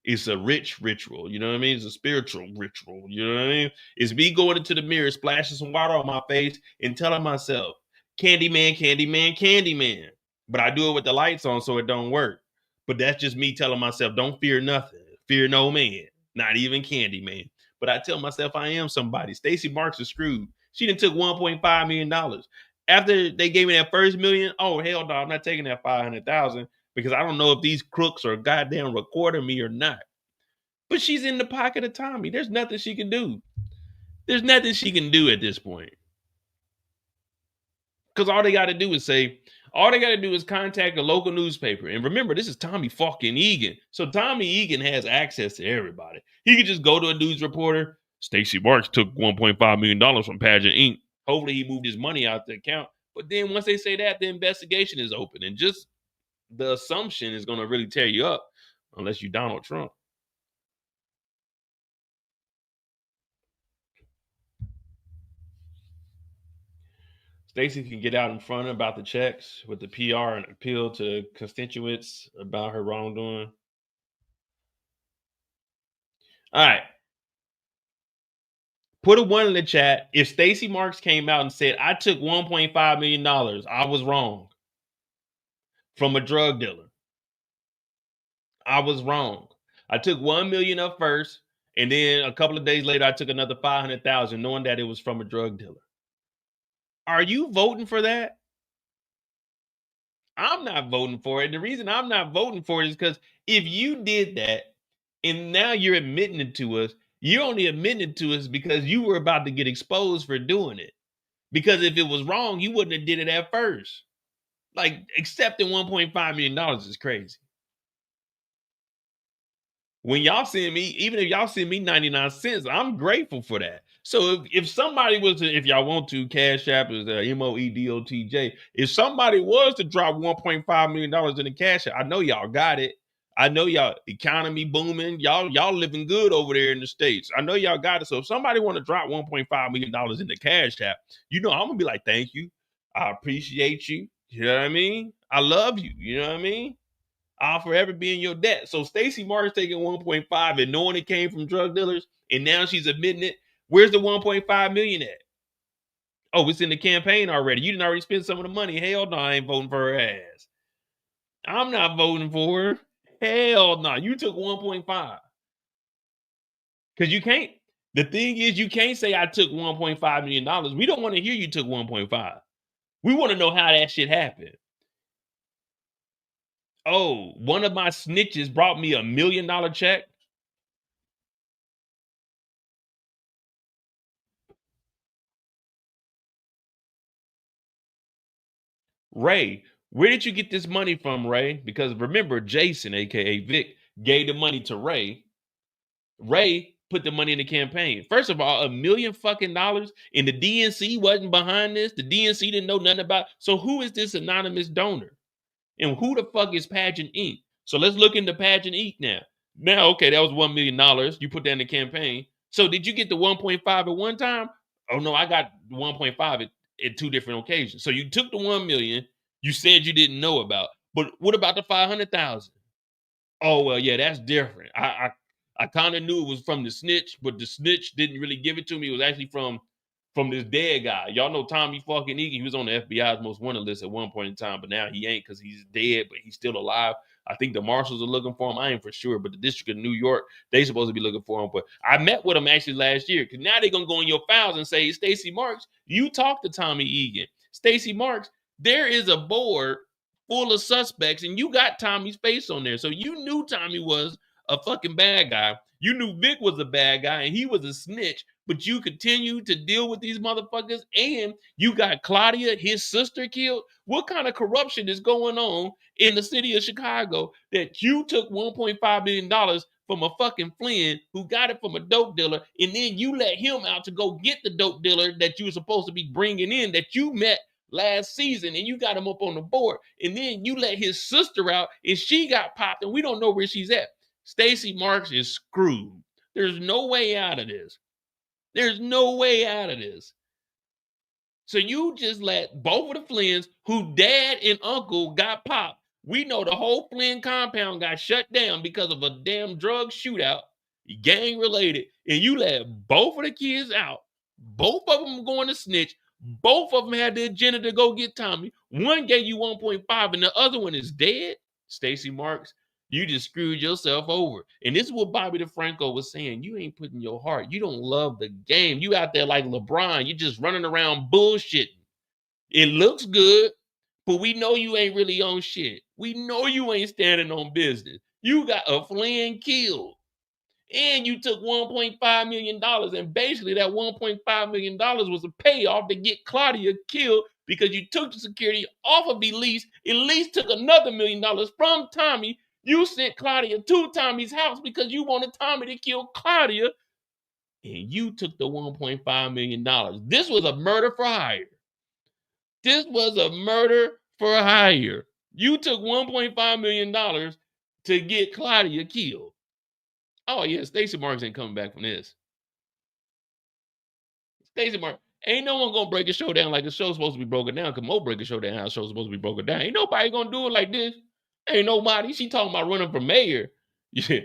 It's a rich ritual, you know what I mean? It's a spiritual ritual, you know what I mean? It's me going into the mirror, splashing some water on my face and telling myself, Candyman, Candyman, Candyman. But I do it with the lights on so it don't work. But that's just me telling myself, don't fear nothing. Fear no man, not even Candyman. But I tell myself I am somebody. Stacey Marks is screwed. She done took $1.5 million. After they gave me that first million, oh, hell no, I'm not taking that 500,000 because I don't know if these crooks are goddamn recording me or not. But she's in the pocket of Tommy. There's nothing she can do. There's nothing she can do at this point. Because all they got to do is contact a local newspaper. And remember, this is Tommy fucking Egan. So Tommy Egan has access to everybody. He could just go to a news reporter. Stacey Marks took $1.5 million from Pageant Inc. Hopefully he moved his money out the account. But then once they say that, the investigation is open. And just the assumption is going to really tear you up unless you're Donald Trump. Stacy can get out in front about the checks with the PR and appeal to constituents about her wrongdoing. All right. Put a 1 in the chat. If Stacey Marks came out and said, I took $1.5 million, I was wrong from a drug dealer. I was wrong. I took $1 million up first, and then a couple of days later, I took another $500,000, knowing that it was from a drug dealer. Are you voting for that? I'm not voting for it. The reason I'm not voting for it is because if you did that and now you're admitting it to us, you're only admitting it to us because you were about to get exposed for doing it. Because if it was wrong, you wouldn't have did it at first. Like, accepting $1.5 million is crazy. When y'all send me, even if y'all send me 99 cents, I'm grateful for that. So if somebody was to, if y'all want to, Cash App is MOEDOTJ. If somebody was to drop $1.5 million in the Cash App, I know y'all got it. I know y'all economy booming. Y'all living good over there in the States. I know y'all got it. So if somebody want to drop $1.5 million in the Cash App, you know, I'm gonna be like, thank you. I appreciate you. You know what I mean? I love you. You know what I mean? I'll forever be in your debt. So Stacey Marks taking 1.5 and knowing it came from drug dealers, and now she's admitting it. Where's the 1.5 million at? Oh, it's in the campaign already. You didn't already spend some of the money. Hell no, I ain't voting for her ass. I'm not voting for her. Hell no. You took 1.5. Because you can't. The thing is, you can't say I took $1.5 million. We don't want to hear you took 1.5. We want to know how that shit happened. Oh, one of my snitches brought me $1 million check. Ray, where did you get this money from, Ray? Because remember, Jason, aka Vic, gave the money to Ray. Ray put the money in the campaign. First of all, $1 million fucking dollars, and the DNC wasn't behind this. The DNC didn't know nothing about. So who is this anonymous donor? And who the fuck is Pageant Inc.? So let's look into Pageant Inc. now. Now, okay, that was $1 million. You put that in the campaign. So did you get the 1.5 at one time? Oh no, I got 1.5 at two different occasions. So you took the 1 million you said you didn't know about. But what about the 500,000? Oh well, yeah, that's different. I kind of knew it was from the snitch, but the snitch didn't really give it to me. It was actually from this dead guy. Y'all know Tommy fucking Egan. He was on the FBI's most wanted list at one point in time, but now he ain't because he's dead, but he's still alive. I think the marshals are looking for him. I ain't for sure, but the District of New York, they supposed to be looking for him. But I met with him actually last year because now they're going to go in your files and say, Stacey Marks, you talked to Tommy Egan. Stacey Marks, there is a board full of suspects and you got Tommy's face on there. So you knew Tommy was a fucking bad guy. You knew Vic was a bad guy and he was a snitch, but you continue to deal with these motherfuckers and you got Claudia, his sister, killed. What kind of corruption is going on in the city of Chicago that you took $1.5 million from a fucking Flynn who got it from a dope dealer and then you let him out to go get the dope dealer that you were supposed to be bringing in that you met last season and you got him up on the board and then you let his sister out and she got popped and we don't know where she's at. Stacey Marks is screwed. There's no way out of this. There's no way out of this. So you just let both of the Flynn's who dad and uncle got popped. We know the whole Flynn compound got shut down because of a damn drug shootout, gang related, and you let both of the kids out. Both of them going to snitch. Both of them had the agenda to go get Tommy. One gave you 1.5 and the other one is dead. Stacey Marks, you just screwed yourself over. And this is what Bobby DeFranco was saying. You ain't putting your heart. You don't love the game. You out there like LeBron. You just running around bullshitting. It looks good, but we know you ain't really on shit. We know you ain't standing on business. You got a Flynn killed. And you took $1.5 million. And basically that $1.5 million was a payoff to get Claudia killed because you took the security off of Elise. Elise took another $1 million from Tommy. You sent Claudia to Tommy's house because you wanted Tommy to kill Claudia. And you took the $1.5 million. This was a murder for hire. This was a murder for hire. You took $1.5 million to get Claudia killed. Oh, yeah, Stacey Marks ain't coming back from this. Stacey Marks, ain't no one gonna break a show down like the show's supposed to be broken down because Mo break a show down how the show's supposed to be broken down. Ain't nobody gonna do it like this. Ain't nobody. She talking about running for mayor. Yeah.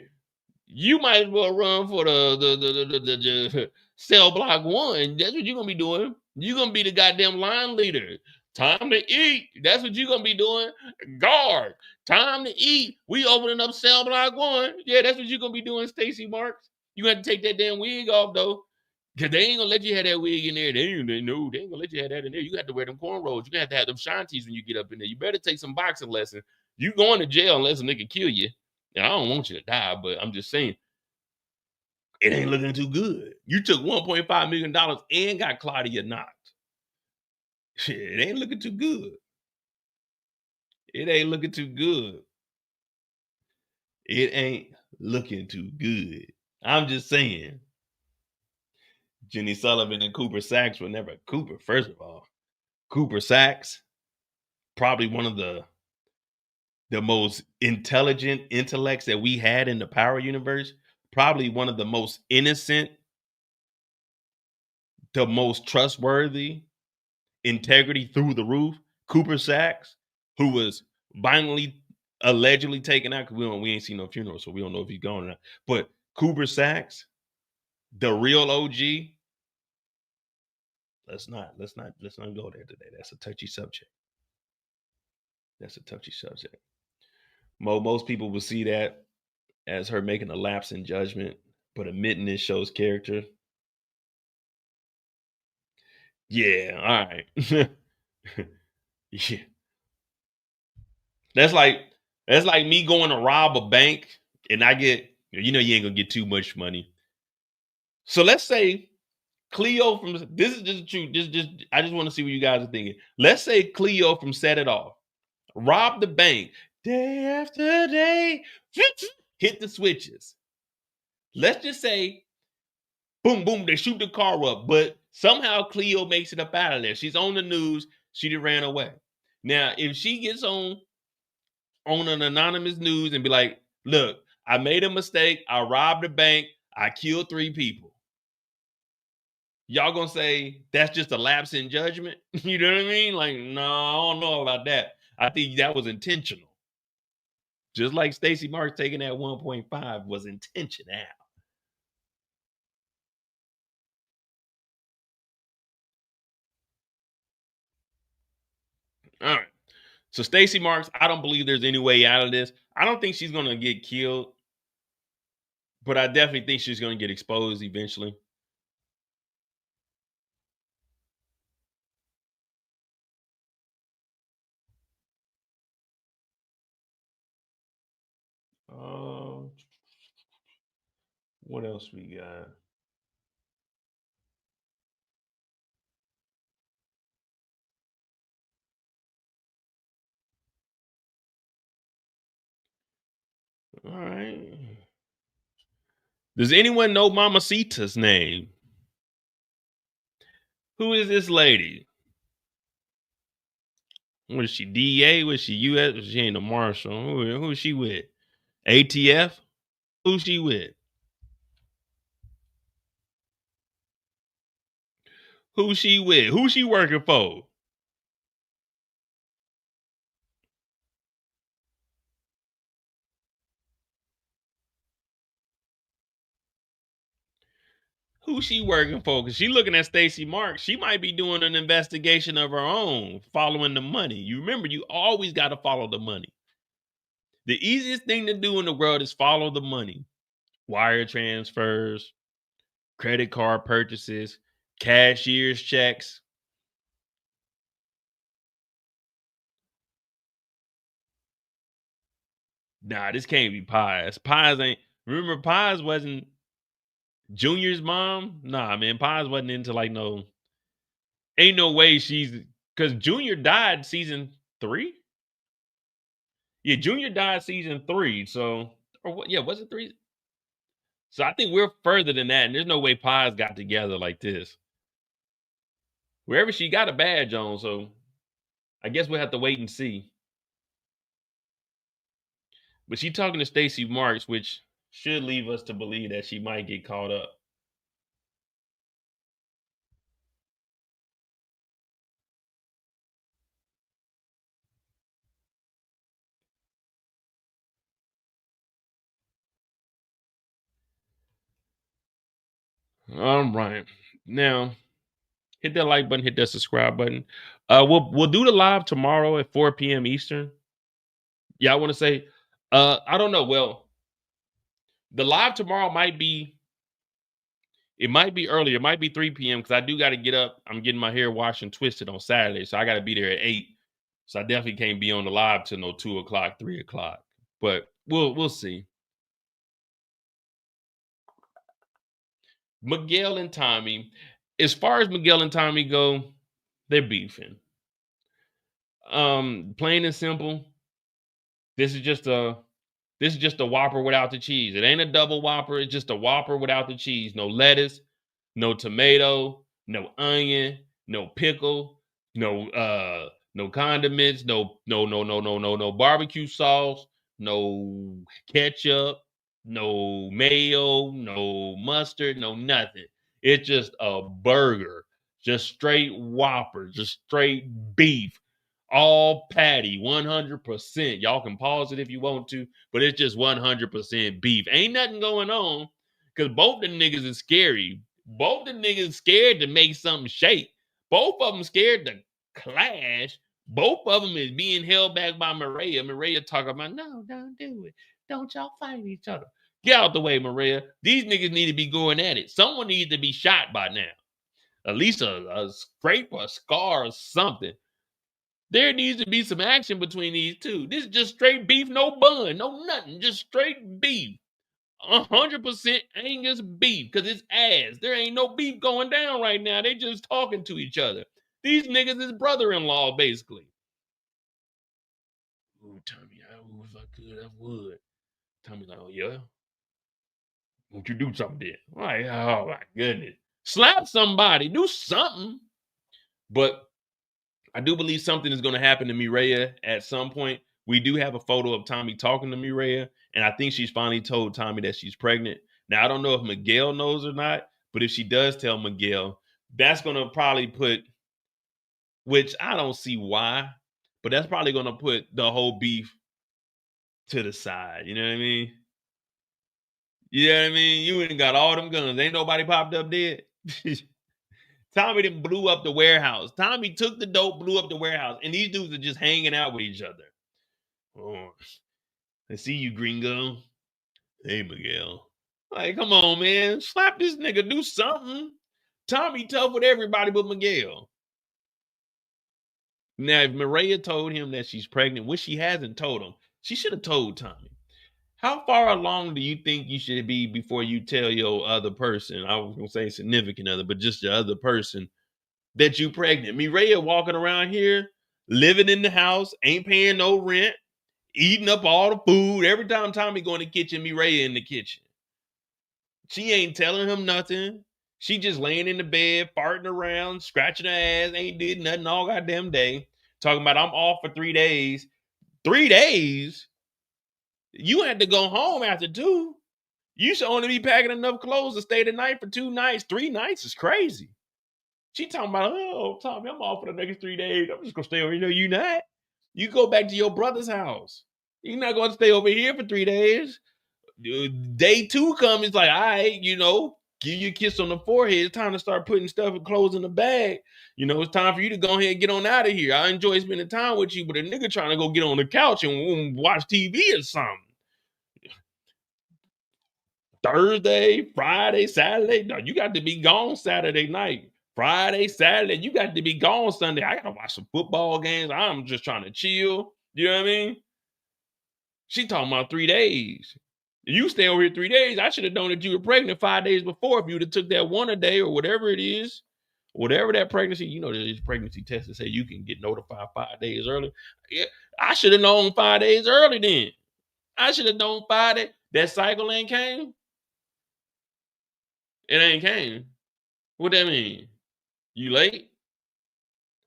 You might as well run for the cell block 1. That's what you're gonna be doing. You're gonna be the goddamn line leader. Time to eat. That's what you're gonna be doing. Guard. Time to eat. We opening up cell block 1. Yeah, that's what you're gonna be doing, Stacey Marks. You have to take that damn wig off though. Cause they ain't gonna let you have that wig in there. They ain't gonna let you have that in there. You got to wear them cornrows. You're gonna have to have them shanties when you get up in there. You better take some boxing lessons. You going to jail unless a nigga kill you. Now, I don't want you to die, but I'm just saying, it ain't looking too good. You took $1.5 million and got Claudia knocked. Shit, it ain't looking too good. It ain't looking too good. It ain't looking too good. I'm just saying. Jenny Sullivan and Cooper Sacks were never Cooper, first of all. Cooper Sacks, probably one of the most intelligent intellects that we had in the Power universe, probably one of the most innocent, the most trustworthy, integrity through the roof. Cooper Sacks, who was violently, allegedly taken out, because we ain't seen no funeral, so we don't know if he's gone or not. But Cooper Sacks, the real OG. Let's not go there today. That's a touchy subject. Most people will see that as her making a lapse in judgment, but admitting this shows character. Yeah, all right. Yeah. That's like me going to rob a bank and I get, you ain't gonna get too much money. So let's say Cleo from this is just the truth. Just I just want to see what you guys are thinking. Let's say Cleo from Set It Off robbed the bank day after day, hit the switches. Let's just say, boom, boom, they shoot the car up, but somehow Cleo makes it up out of there. She's on the news. She just ran away. Now, if she gets on an anonymous news and be like, look, I made a mistake. I robbed a bank. I killed 3 people. Y'all gonna say that's just a lapse in judgment? You know what I mean? Like, no, I don't know about that. I think that was intentional. Just like Stacy Marks taking that 1.5 was intentional. All right. So Stacy Marks, I don't believe there's any way out of this. I don't think she's gonna get killed, but I definitely think she's gonna get exposed eventually. What else we got? All right. Does anyone know Mamacita's name? Who is this lady? Was she DA? Was she US? She ain't a marshal. Who is she with? ATF? Who's she with? Who's she with? Who's she working for? Who's she working for? Because she looking at Stacy Marks. She might be doing an investigation of her own, following the money. You remember, you always got to follow the money. The easiest thing to do in the world is follow the money. Wire transfers, credit card purchases, cashier's checks. Nah, this can't be Pies. Pies ain't. Remember, Pies wasn't Junior's mom. Nah, man, Pies wasn't into like no. Ain't no way she's because Junior died season 3. Yeah, Junior died season 3. So, or what? Yeah, was it 3? So I think we're further than that, and there's no way Pies got together like this. Wherever she got a badge on, so I guess we'll have to wait and see. But she talking to Stacy Marks, which should leave us to believe that she might get caught up. All right. Now, hit that like button, hit that subscribe button. We'll do the live tomorrow at 4 p.m. Eastern. Yeah, I want to say, I don't know. Well, the live tomorrow might be earlier. It might be 3 p.m. because I do got to get up. I'm getting my hair washed and twisted on Saturday, so I got to be there at 8. So I definitely can't be on the live till no 2 o'clock, 3 o'clock. But we'll see. Miguel and Tommy. As far as Miguel and Tommy go, they're beefing. Plain and simple. This is just a Whopper without the cheese. It ain't a double Whopper. It's just a Whopper without the cheese. No lettuce, no tomato, no onion, no pickle, no condiments, no barbecue sauce, no ketchup, no mayo, no mustard, no nothing. It's just a burger, just straight Whopper, just straight beef. All patty, 100%. Y'all can pause it if you want to, but it's just 100% beef. Ain't nothing going on because both the niggas is scary. Both the niggas scared to make something shake. Both of them scared to clash. Both of them is being held back by Mireya. Mireya talking about, no, don't do it. Don't y'all fight each other. Get out the way, Mireya. These niggas need to be going at it. Someone needs to be shot by now. At least a scrape or a scar or something. There needs to be some action between these two. This is just straight beef, no bun, no nothing, just straight beef. 100% Angus beef because it's ass. There ain't no beef going down right now. They just talking to each other. These niggas is brother-in-law, basically. Ooh, Tommy, if I could, I would. Tommy's like, oh, yeah? Won't you do something then? I'm like, oh, my goodness. Slap somebody. Do something. But I do believe something is going to happen to Mireya at some point. We do have a photo of Tommy talking to Mireya, and I think she's finally told Tommy that she's pregnant. Now, I don't know if Miguel knows or not, but if she does tell Miguel, that's going to probably put, which I don't see why, but that's probably going to put the whole beef to the side. You know what I mean? You know what I mean? You ain't got all them guns. Ain't nobody popped up dead. Tommy done blew up the warehouse. Tommy took the dope, blew up the warehouse, and these dudes are just hanging out with each other. Oh, I see you, gringo. Hey, Miguel. Like, come on, man. Slap this nigga. Do something. Tommy tough with everybody but Miguel. Now, if Mireya told him that she's pregnant, which she hasn't told him, she should have told Tommy. How far along do you think you should be before you tell your other person, I was going to say significant other, but just the other person, that you pregnant? Mireya walking around here, living in the house, ain't paying no rent, eating up all the food. Every time Tommy go in the kitchen, Mireya in the kitchen. She ain't telling him nothing. She just laying in the bed, farting around, scratching her ass, ain't did nothing all goddamn day. Talking about I'm off for 3 days. 3 days? You had to go home after 2. You should only be packing enough clothes to stay the night for 2 nights. 3 nights is crazy. She talking about, oh, Tommy, I'm off for the next 3 days. I'm just going to stay over here. No, you not. You go back to your brother's house. You're not going to stay over here for 3 days. Day 2 comes, it's like, all right, give you a kiss on the forehead. It's time to start putting stuff and clothes in the bag. It's time for you to go ahead and get on out of here. I enjoy spending time with you, but a nigga trying to go get on the couch and watch TV or something. Thursday, Friday, Saturday. No, you got to be gone Saturday night. Friday, Saturday, you got to be gone Sunday. I got to watch some football games. I'm just trying to chill. You know what I mean? She talking about 3 days. You stay over here 3 days. I should have known that you were pregnant 5 days before if you would have took that one a day or whatever it is. Whatever that pregnancy, there's pregnancy tests that say you can get notified 5 days early. Yeah, I should have known 5 days early then. I should have known 5 days. That cycle ain't came. It ain't came. What that mean? You late?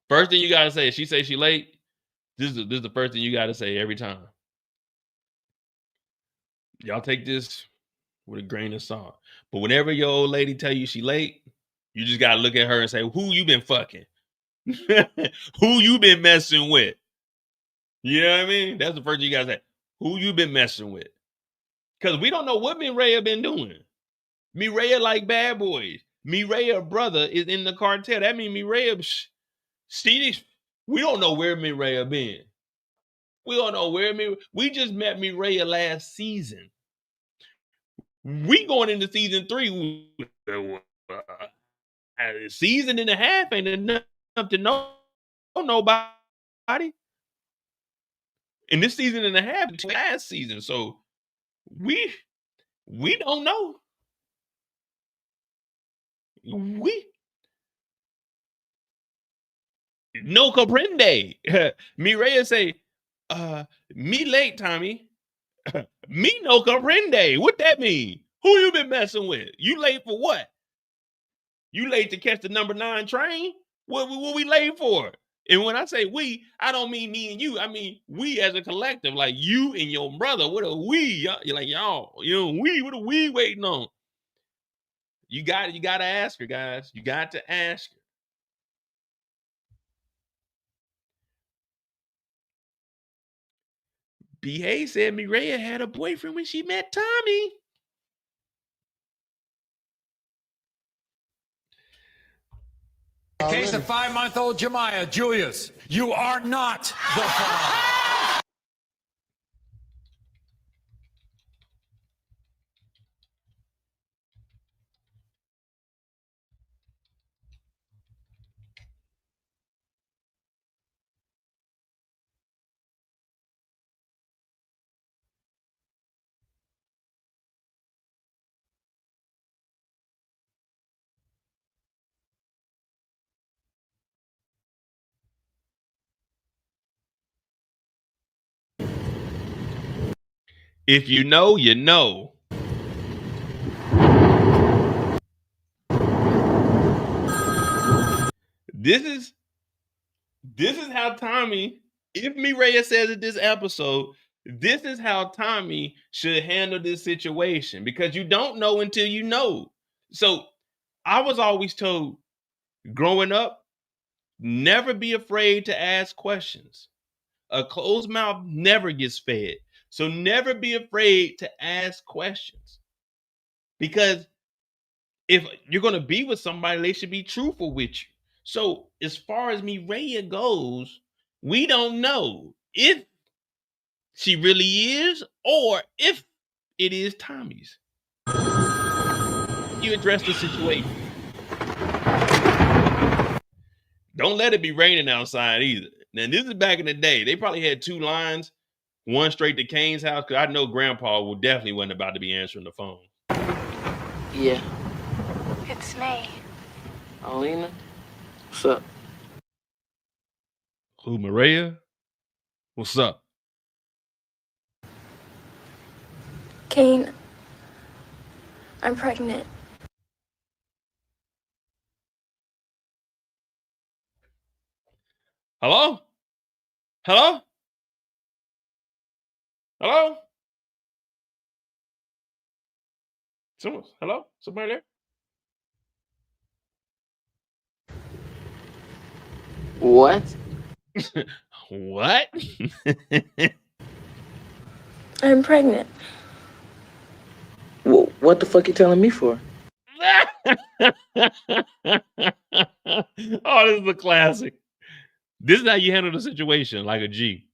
First thing you gotta say, she say she late. This is the first thing you gotta say every time. Y'all take this with a grain of salt. But whenever your old lady tell you she late, you just gotta look at her and say, who you been fucking? Who you been messing with? You know what I mean? That's the first thing you gotta say. Who you been messing with? Because we don't know what Mireya been doing. Mireya like bad boys. Mireya brother is in the cartel. That means Mireya, we don't know where Mireya been. We don't know where we just met Mireya last season. We going into season 3. A season and a half ain't enough to know nobody. And this season and a half between last season. So we don't know. We no comprende. Mireya say, me late, Tommy. Me no comprende. What that mean? Who you been messing with? You late for what? You late to catch the number 9 train? What we late for? And when I say we, I don't mean me and you. I mean we as a collective, like you and your brother. What are we? You're like, y'all, what are we waiting on? You got to ask her, guys. You got to ask her. B.A. said Mireya had a boyfriend when she met Tommy. In case of 5-month-old Jemiah, Julius, you are not the father. If you know, you know. This is how Tommy, if Mireya says it this episode, this is how Tommy should handle this situation, because you don't know until you know. So I was always told growing up, never be afraid to ask questions. A closed mouth never gets fed. So never be afraid to ask questions. Because if you're going to be with somebody, they should be truthful with you. So as far as Mireya goes, we don't know if she really is or if it is Tommy's. You address the situation. Don't let it be raining outside either. Now, this is back in the day. They probably had two lines, one straight to Kane's house, because I know Grandpa will definitely wasn't about to be answering the phone. Yeah. It's me. Alina? What's up? Who, Mireya? What's up? Kane, I'm pregnant. Hello? Hello? Hello? Hello? Somebody there? What? What? I'm pregnant. What the fuck you telling me for? Oh, this is a classic. This is how you handle the situation, like a G.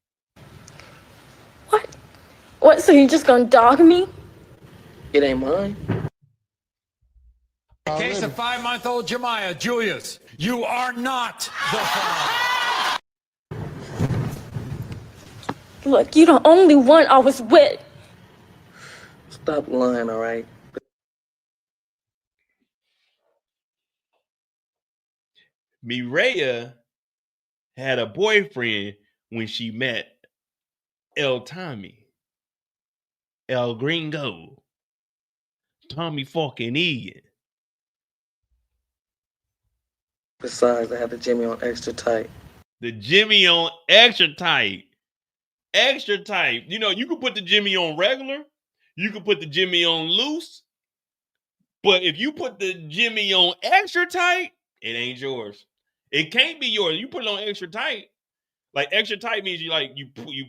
What, so you just gonna dog me? It ain't mine. In case of 5-month-old Jemiah, Julius, you are not the father. Look, you the only one I was with. Stop lying, all right? Mireya had a boyfriend when she met Tommy, El Gringo, Tommy fucking Egan. Besides, I had the Jimmy on extra tight. The Jimmy on extra tight. Extra tight. You know, you can put the Jimmy on regular. You can put the Jimmy on loose. But if you put the Jimmy on extra tight, it ain't yours. It can't be yours. You put it on extra tight. Like extra tight means you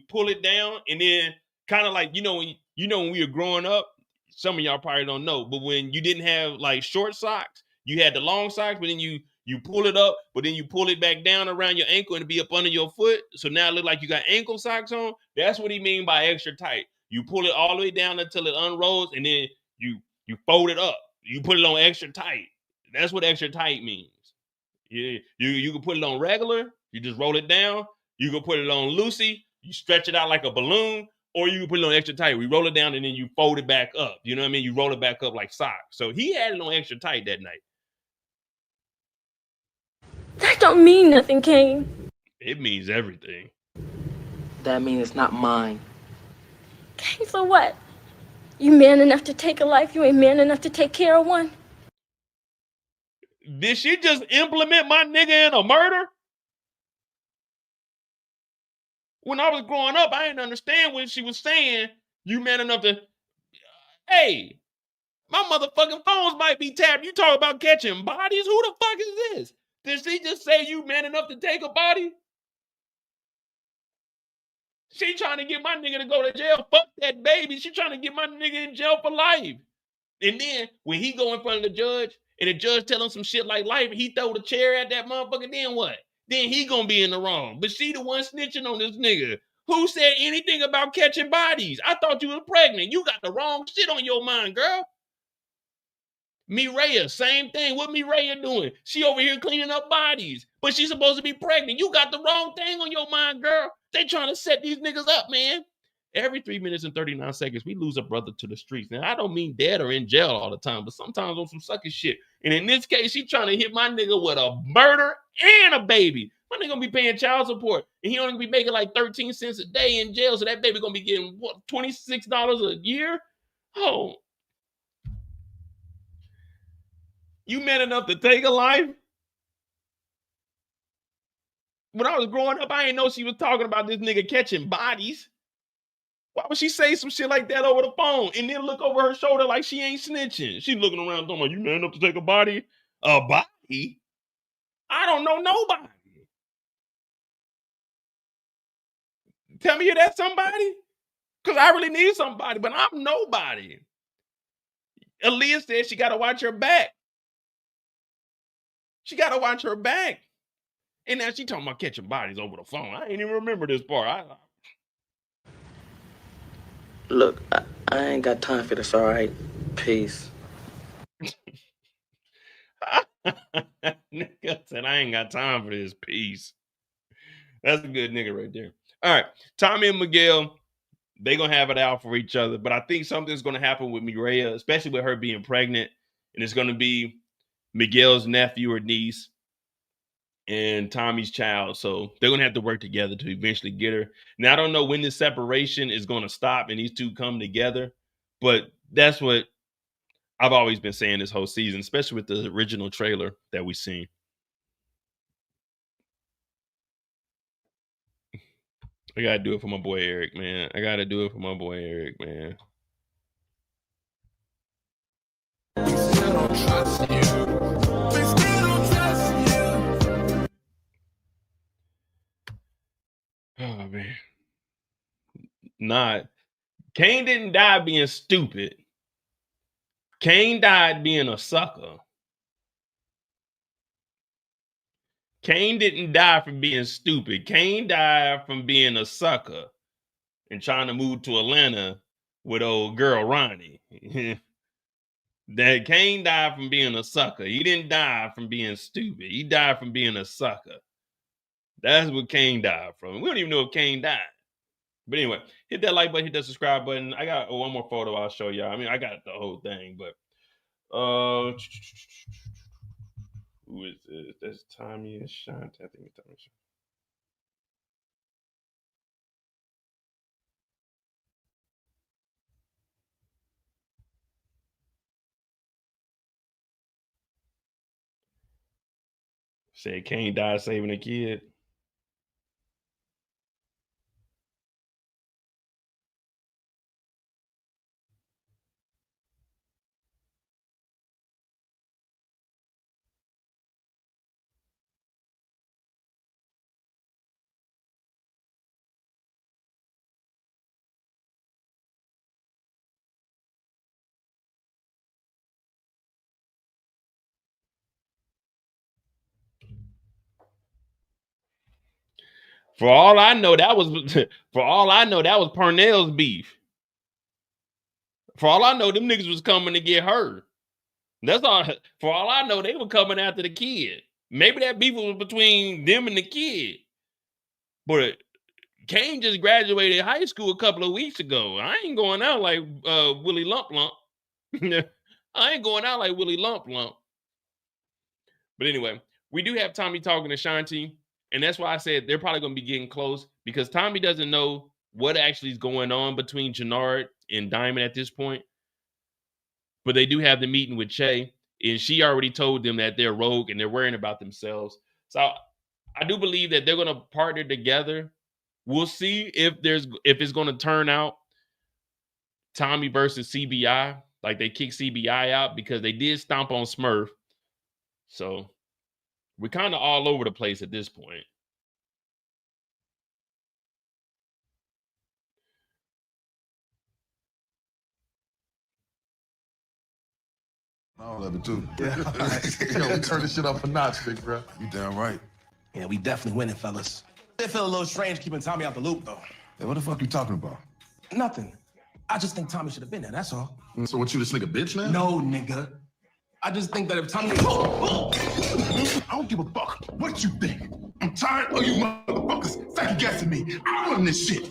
pull it down, and then kind of like when we were growing up, some of y'all probably don't know, but when you didn't have like short socks, you had the long socks, but then you pull it up, but then you pull it back down around your ankle and it'd be up under your foot. So now it look like you got ankle socks on. That's what he mean by extra tight. You pull it all the way down until it unrolls, and then you fold it up. You put it on extra tight. That's what extra tight means. Yeah, you can put it on regular. You just roll it down. You can put it on loosey. You stretch it out like a balloon, or you can put it on extra tight. We roll it down and then you fold it back up. You know what I mean? You roll it back up like socks. So he had it on extra tight that night. That don't mean nothing, Kane. It means everything. That means it's not mine. Kane, so what? You man enough to take a life, you ain't man enough to take care of one? Did she just implement my nigga in a murder? When I was growing up, I didn't understand when she was saying, you man enough to, hey, my motherfucking phones might be tapped. You talk about catching bodies? Who the fuck is this? Did she just say you man enough to take a body? She trying to get my nigga to go to jail. Fuck that baby. She trying to get my nigga in jail for life. And then when he go in front of the judge and the judge tell him some shit like life, and he throw the chair at that motherfucker, then what? Then he gonna be in the wrong. But she the one snitching on this nigga. Who said anything about catching bodies? I thought you was pregnant. You got the wrong shit on your mind, girl. Mireya, same thing. What Mireya doing? She over here cleaning up bodies, but she's supposed to be pregnant. You got the wrong thing on your mind, girl. They trying to set these niggas up, man. Every 3 minutes and 39 seconds, we lose a brother to the streets. Now, I don't mean dead or in jail all the time, but sometimes on some sucky shit. And in this case, she trying to hit my nigga with a murder and a baby. My nigga gonna be paying child support, and he only gonna be making like 13 cents a day in jail. So that baby gonna be getting what, $26 a year? Oh, you man enough to take a life? When I was growing up, I didn't know she was talking about this nigga catching bodies. Why would she say some shit like that over the phone and then look over her shoulder like she ain't snitching? She looking around talking about, you man enough to take a body? A body? I don't know nobody. Tell me you're that somebody? Because I really need somebody, but I'm nobody. Aaliyah said she got to watch her back. She got to watch her back. And now she talking about catching bodies over the phone. I ain't even remember this part. Look, I ain't got time for this, all right? Peace. Nigga said, I ain't got time for this. Peace. That's a good nigga right there. All right. Tommy and Miguel, they going to have it out for each other. But I think something's going to happen with Mireya, especially with her being pregnant. And it's going to be Miguel's nephew or niece and Tommy's child. So they're going to have to work together to eventually get her. Now, I don't know when this separation is going to stop and these two come together. But that's what I've always been saying this whole season, especially with the original trailer that we seen. I gotta do it for my boy Eric, man. I gotta do it for my boy Eric, man. We still don't trust you. We still don't trust you. Oh man. Nah. Kane didn't die being stupid. Kane died being a sucker. Kane didn't die from being stupid. Kane died from being a sucker and trying to move to Atlanta with old girl Ronnie. That Kane died from being a sucker. He didn't die from being stupid. He died from being a sucker. That's what Kane died from. We don't even know if Kane died. But anyway, hit that like button, hit that subscribe button. I got one more photo I'll show y'all. I mean, I got the whole thing, but who is this? That's Tommy and Shanti. I think it's Tommy and Shanti. Said Kane died saving a kid. For all I know, that was Parnell's beef. For all I know, them niggas was coming to get her. That's all. For all I know, they were coming after the kid. Maybe that beef was between them and the kid. But Kane just graduated high school a couple of weeks ago. I ain't going out like Willie Lump Lump. I ain't going out like Willie Lump Lump. But anyway, we do have Tommy talking to Shanti. And that's why I said they're probably going to be getting close because Tommy doesn't know what actually is going on between Jenard and Diamond at this point. But they do have the meeting with Che, and she already told them that they're rogue and they're worrying about themselves. So I do believe that they're going to partner together. We'll see if it's going to turn out Tommy versus CBI, like they kick CBI out because they did stomp on Smurf. So we're kind of all over the place at this point. All of it too. Yeah. Yo, we turn this shit up a notch, big bro. You damn right. Yeah, we definitely winning, fellas. It feel a little strange keeping Tommy out the loop, though. Hey, what the fuck you talking about? Nothing. I just think Tommy should have been there, that's all. So what, you this nigga bitch now? No, nigga. I just think that if Tommy... I don't give a fuck what you think. I'm tired of you motherfuckers second guessing me. I run this shit.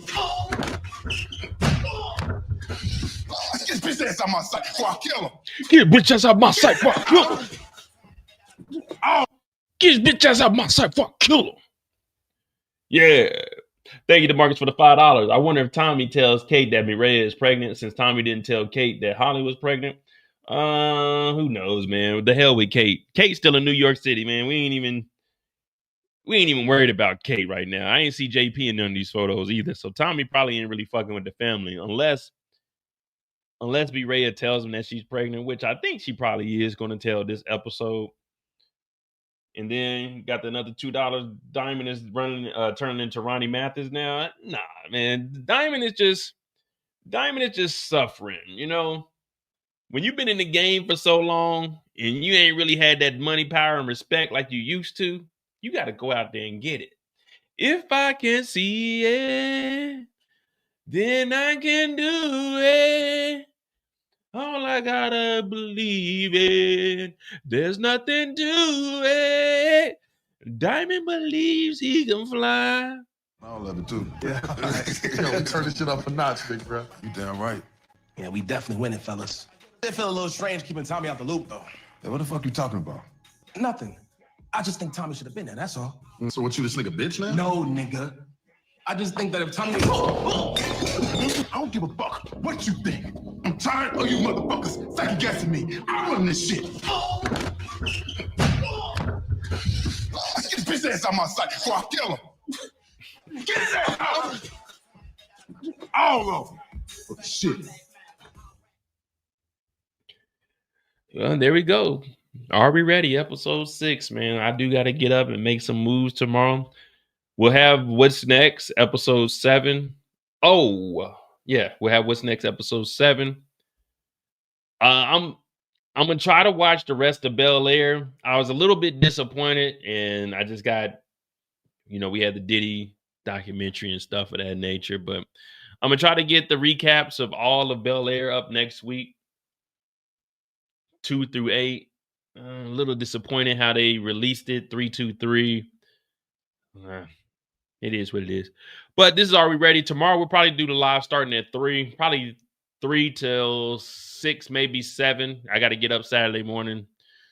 Get his bitch ass out my sight before I kill him. Get bitch ass out my sight before I kill him. Get his bitch ass out my sight before I kill him. Yeah. Thank you to Marcus for the $5. I wonder if Tommy tells Kate that Mireya is pregnant, since Tommy didn't tell Kate that Holly was pregnant. Who knows, man? What the hell with Kate? Kate's still in New York City, man. We ain't even worried about Kate right now. I ain't see JP in none of these photos either. So Tommy probably ain't really fucking with the family unless Mireya tells him that she's pregnant, which I think she probably is going to tell this episode. And then got another $2. Diamond is turning into Ronnie Mathis now. Nah, man. Diamond is just suffering, you know. When you've been in the game for so long and you ain't really had that money, power, and respect like you used to, you got to go out there and get it. If I can see it, then I can do it. All I gotta believe it. There's nothing to it. Diamond believes he can fly. I love it too. Yeah. Yo, we turn this shit up a notch, big bro. You damn right. Yeah, we definitely winning, fellas. It feel a little strange keeping Tommy out the loop, though. Hey, what the fuck you talking about? Nothing. I just think Tommy should have been there, that's all. So what, you this nigga bitch now? No, nigga. I just think that if Tommy... I don't give a fuck what you think. I'm tired of you motherfuckers second guessing me. I run this shit. Get his bitch ass out my sight before I kill him. Get his ass out. All of them. Oh, shit. Well, there we go. Are we ready? Episode 6, man. I do got to get up and make some moves tomorrow. We'll have What's Next, episode 7. Oh, yeah. We'll have What's Next, episode 7. I'm going to try to watch the rest of Bel Air. I was a little bit disappointed, and I just got, we had the Diddy documentary and stuff of that nature, but I'm going to try to get the recaps of all of Bel Air up next week, 2 through 8. A little disappointed how they released it, 3, 2, 3. It is what it is. But this is Are We Ready? Tomorrow we'll probably do the live starting at 3. Probably 3 till 6, maybe 7. I got to get up Saturday morning,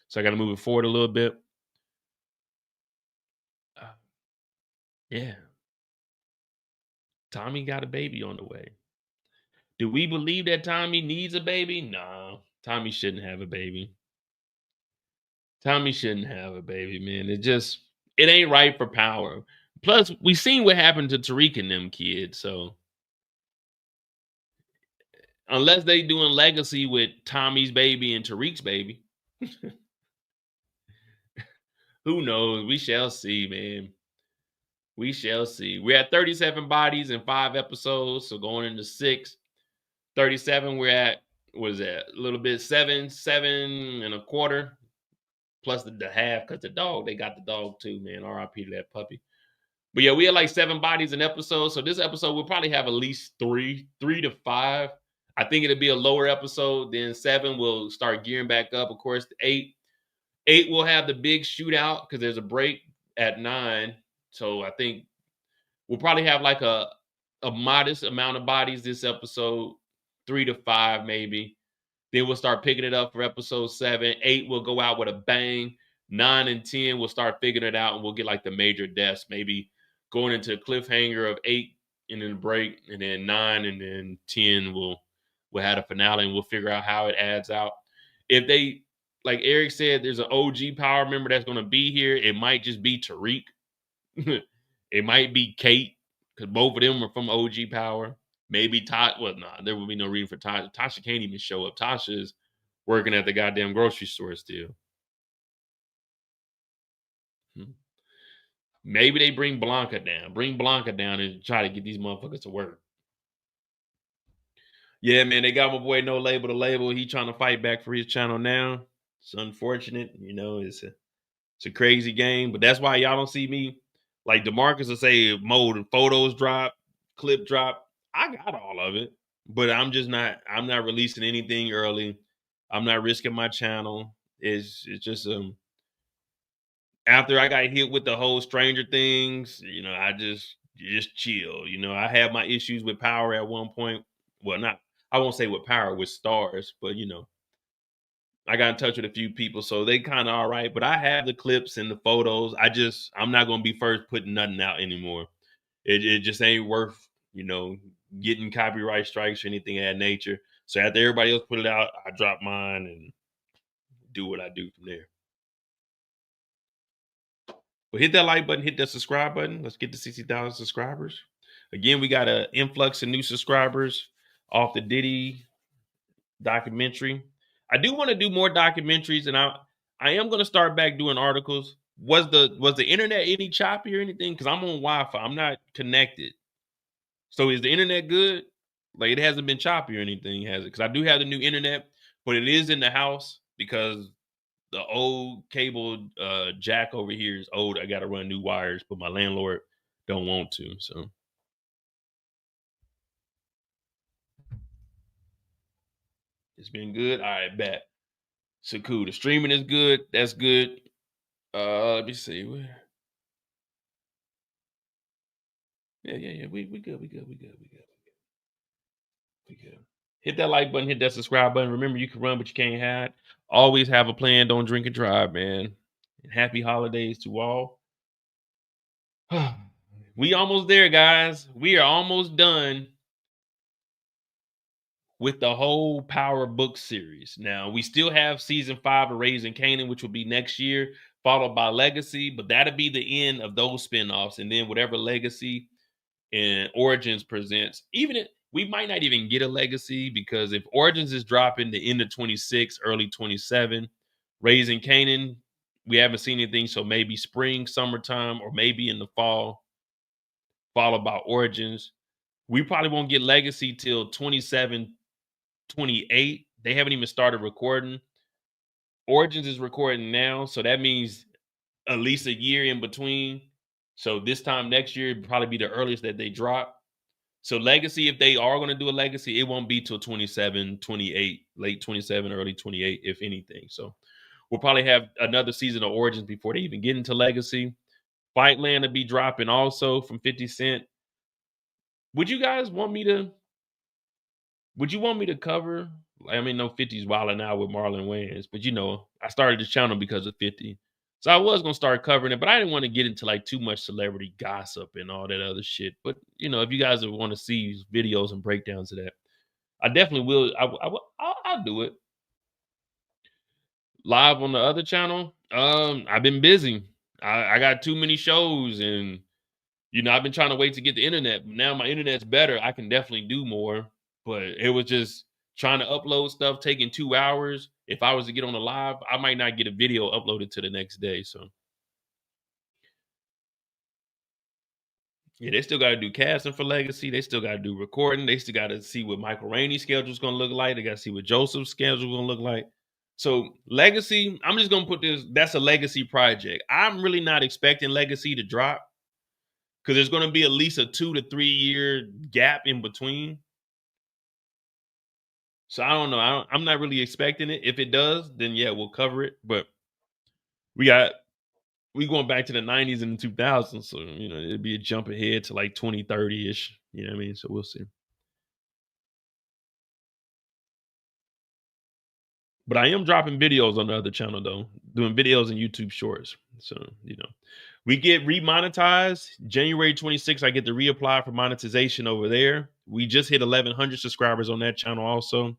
so I got to move it forward a little bit. Yeah. Tommy got a baby on the way. Do we believe that Tommy needs a baby? No. Tommy shouldn't have a baby. Tommy shouldn't have a baby, man. It ain't right for power. Plus, we seen what happened to Tariq and them kids, so unless they doing legacy with Tommy's baby and Tariq's baby, who knows? We shall see, man. We shall see. We're at 37 bodies in 5 episodes, so going into 6. 37, we're at, what is that? A little bit, 7 and a quarter, plus the half, because the dog, they got the dog too, man. R.I.P. to that puppy. But yeah, we had like 7 bodies an episode. So this episode, we'll probably have at least 3 to 5. I think it'll be a lower episode. Then 7 will start gearing back up. Of course, 8 will have the big shootout because there's a break at 9. So I think we'll probably have like a modest amount of bodies this episode, 3 to 5 maybe. Then we'll start picking it up for episode 7. 8 will go out with a bang. 9 and 10 we'll start figuring it out, and we'll get like the major deaths, maybe going into a cliffhanger of 8 and then a break, and then 9 and then 10 we'll have a finale, and we'll figure out how it adds out. If they, like Eric said, there's an OG power member that's going to be here. It might just be Tariq. It might be Kate, because both of them are from OG power. Maybe Todd. Well, nah, there will be no reason for Tasha. Tasha can't even show up. Tasha is working at the goddamn grocery store still. Maybe they bring Blanca down. Bring Blanca down and try to get these motherfuckers to work. Yeah, man, they got my boy No Label to Label. He trying to fight back for his channel now. It's unfortunate. It's a crazy game. But that's why y'all don't see me. Like DeMarcus will say, mode photos drop, clip drop. I got all of it. But I'm not releasing anything early. I'm not risking my channel. It's just after I got hit with the whole Stranger Things, I just chill. I had my issues with power at one point. Well, I won't say with power, with starz, but I got in touch with a few people, so they kind of all right. But I have the clips and the photos. I'm not gonna be first putting nothing out anymore. It just ain't worth, getting copyright strikes or anything of that nature. So after everybody else put it out, I drop mine and do what I do from there. But hit that like button, hit that subscribe button. Let's get to 60,000 subscribers. Again, we got an influx of new subscribers off the Diddy documentary. I do want to do more documentaries, and I am going to start back doing articles. Was the internet any choppy or anything? Because I'm on Wi-Fi. I'm not connected. So is the internet good? Like, it hasn't been choppy or anything, has it? Because I do have the new internet, but it is in the house because the old cable jack over here is old. I got to run new wires, but my landlord don't want to. So it's been good. All right, bet. So cool. The streaming is good. That's good. Let me see. Yeah. We good. We good. Hit that like button. Hit that subscribe button. Remember, you can run, but you can't hide. Always have a plan. Don't drink and drive, man. And happy holidays to all. We almost there, guys. We are almost done with the whole Power book series. Now, we still have season 5 of Raising Kanan, which will be next year, followed by Legacy, but that'll be the end of those spinoffs. And then whatever Legacy and Origins presents, we might not even get a Legacy, because if Origins is dropping the end of 26, early 27, Raising Kanan, we haven't seen anything, so maybe spring, summertime, or maybe in the fall, followed by Origins. We probably won't get Legacy till 27, 28. They haven't even started recording. Origins is recording now, so that means at least a year in between. So this time next year would probably be the earliest that they drop. So Legacy, if they are going to do a Legacy, it won't be till 27, 28, late 27, early 28, if anything. So we'll probably have another season of Origins before they even get into Legacy. Fightland will be dropping also from 50 Cent. Would you want me to cover? I mean, no, 50's wilding out with Marlon Wayans, but I started this channel because of 50. So I was going to start covering it, but I didn't want to get into like too much celebrity gossip and all that other shit. But, if you guys want to see videos and breakdowns of that, I definitely will. I'll do it. Live on the other channel, I've been busy. I got too many shows, and, I've been trying to wait to get the internet. Now my internet's better. I can definitely do more, but it was just trying to upload stuff taking 2 hours. If I was to get on a live, I might not get a video uploaded to the next day. So yeah, they still got to do casting for Legacy. They still got to do recording. They still got to see what Michael Rainey's schedule is going to look like. They got to see what Joseph's schedule is going to look like. So Legacy, I'm just going to put this, that's a Legacy project. I'm really not expecting Legacy to drop, because there's going to be at least a 2 to 3 year gap in between. So I don't know. I'm not really expecting it. If it does, then yeah, we'll cover it. But we going back to the 90s and the 2000s. So, it'd be a jump ahead to like 2030-ish. You know what I mean? So we'll see. But I am dropping videos on the other channel, though, doing videos and YouTube shorts. So, we get remonetized January 26th. I get to reapply for monetization over there. We just hit 1,100 subscribers on that channel also.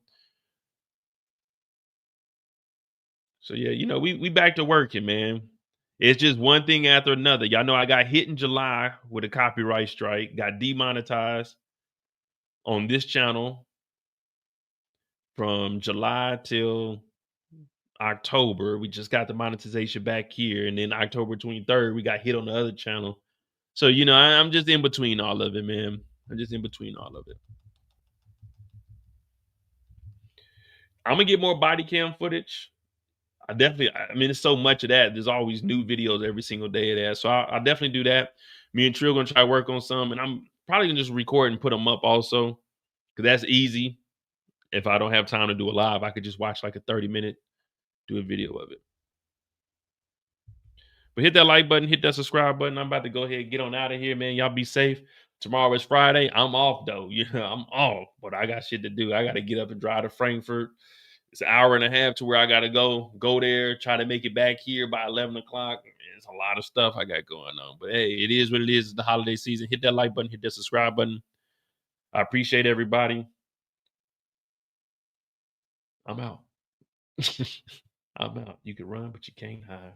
So yeah, we back to working, man. It's just one thing after another. Y'all know I got hit in July with a copyright strike, got demonetized on this channel from July till October. We just got the monetization back here, and then October 23rd, we got hit on the other channel. So, I'm just in between all of it, man. I'm just in between all of it. I'm going to get more body cam footage. I mean, it's so much of that. There's always new videos every single day of that. So I'll definitely do that. Me and Trill going to try to work on some, and I'm probably going to just record and put them up also, because that's easy. If I don't have time to do a live, I could just watch like a 30-minute, do a video of it. But hit that like button, hit that subscribe button. I'm about to go ahead and get on out of here, man. Y'all be safe. Tomorrow is Friday. I'm off, though. I'm off, but I got shit to do. I got to get up and drive to Frankfurt. It's an hour and a half to where I got to go there, try to make it back here by 11 o'clock. it's a lot of stuff I got going on. But hey, it is what it is. It's the holiday season. Hit that like button, hit that subscribe button. I appreciate everybody. I'm out. I'm out. You can run, but you can't hide.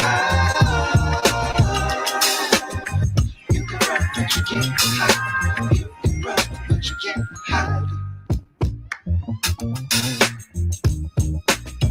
High.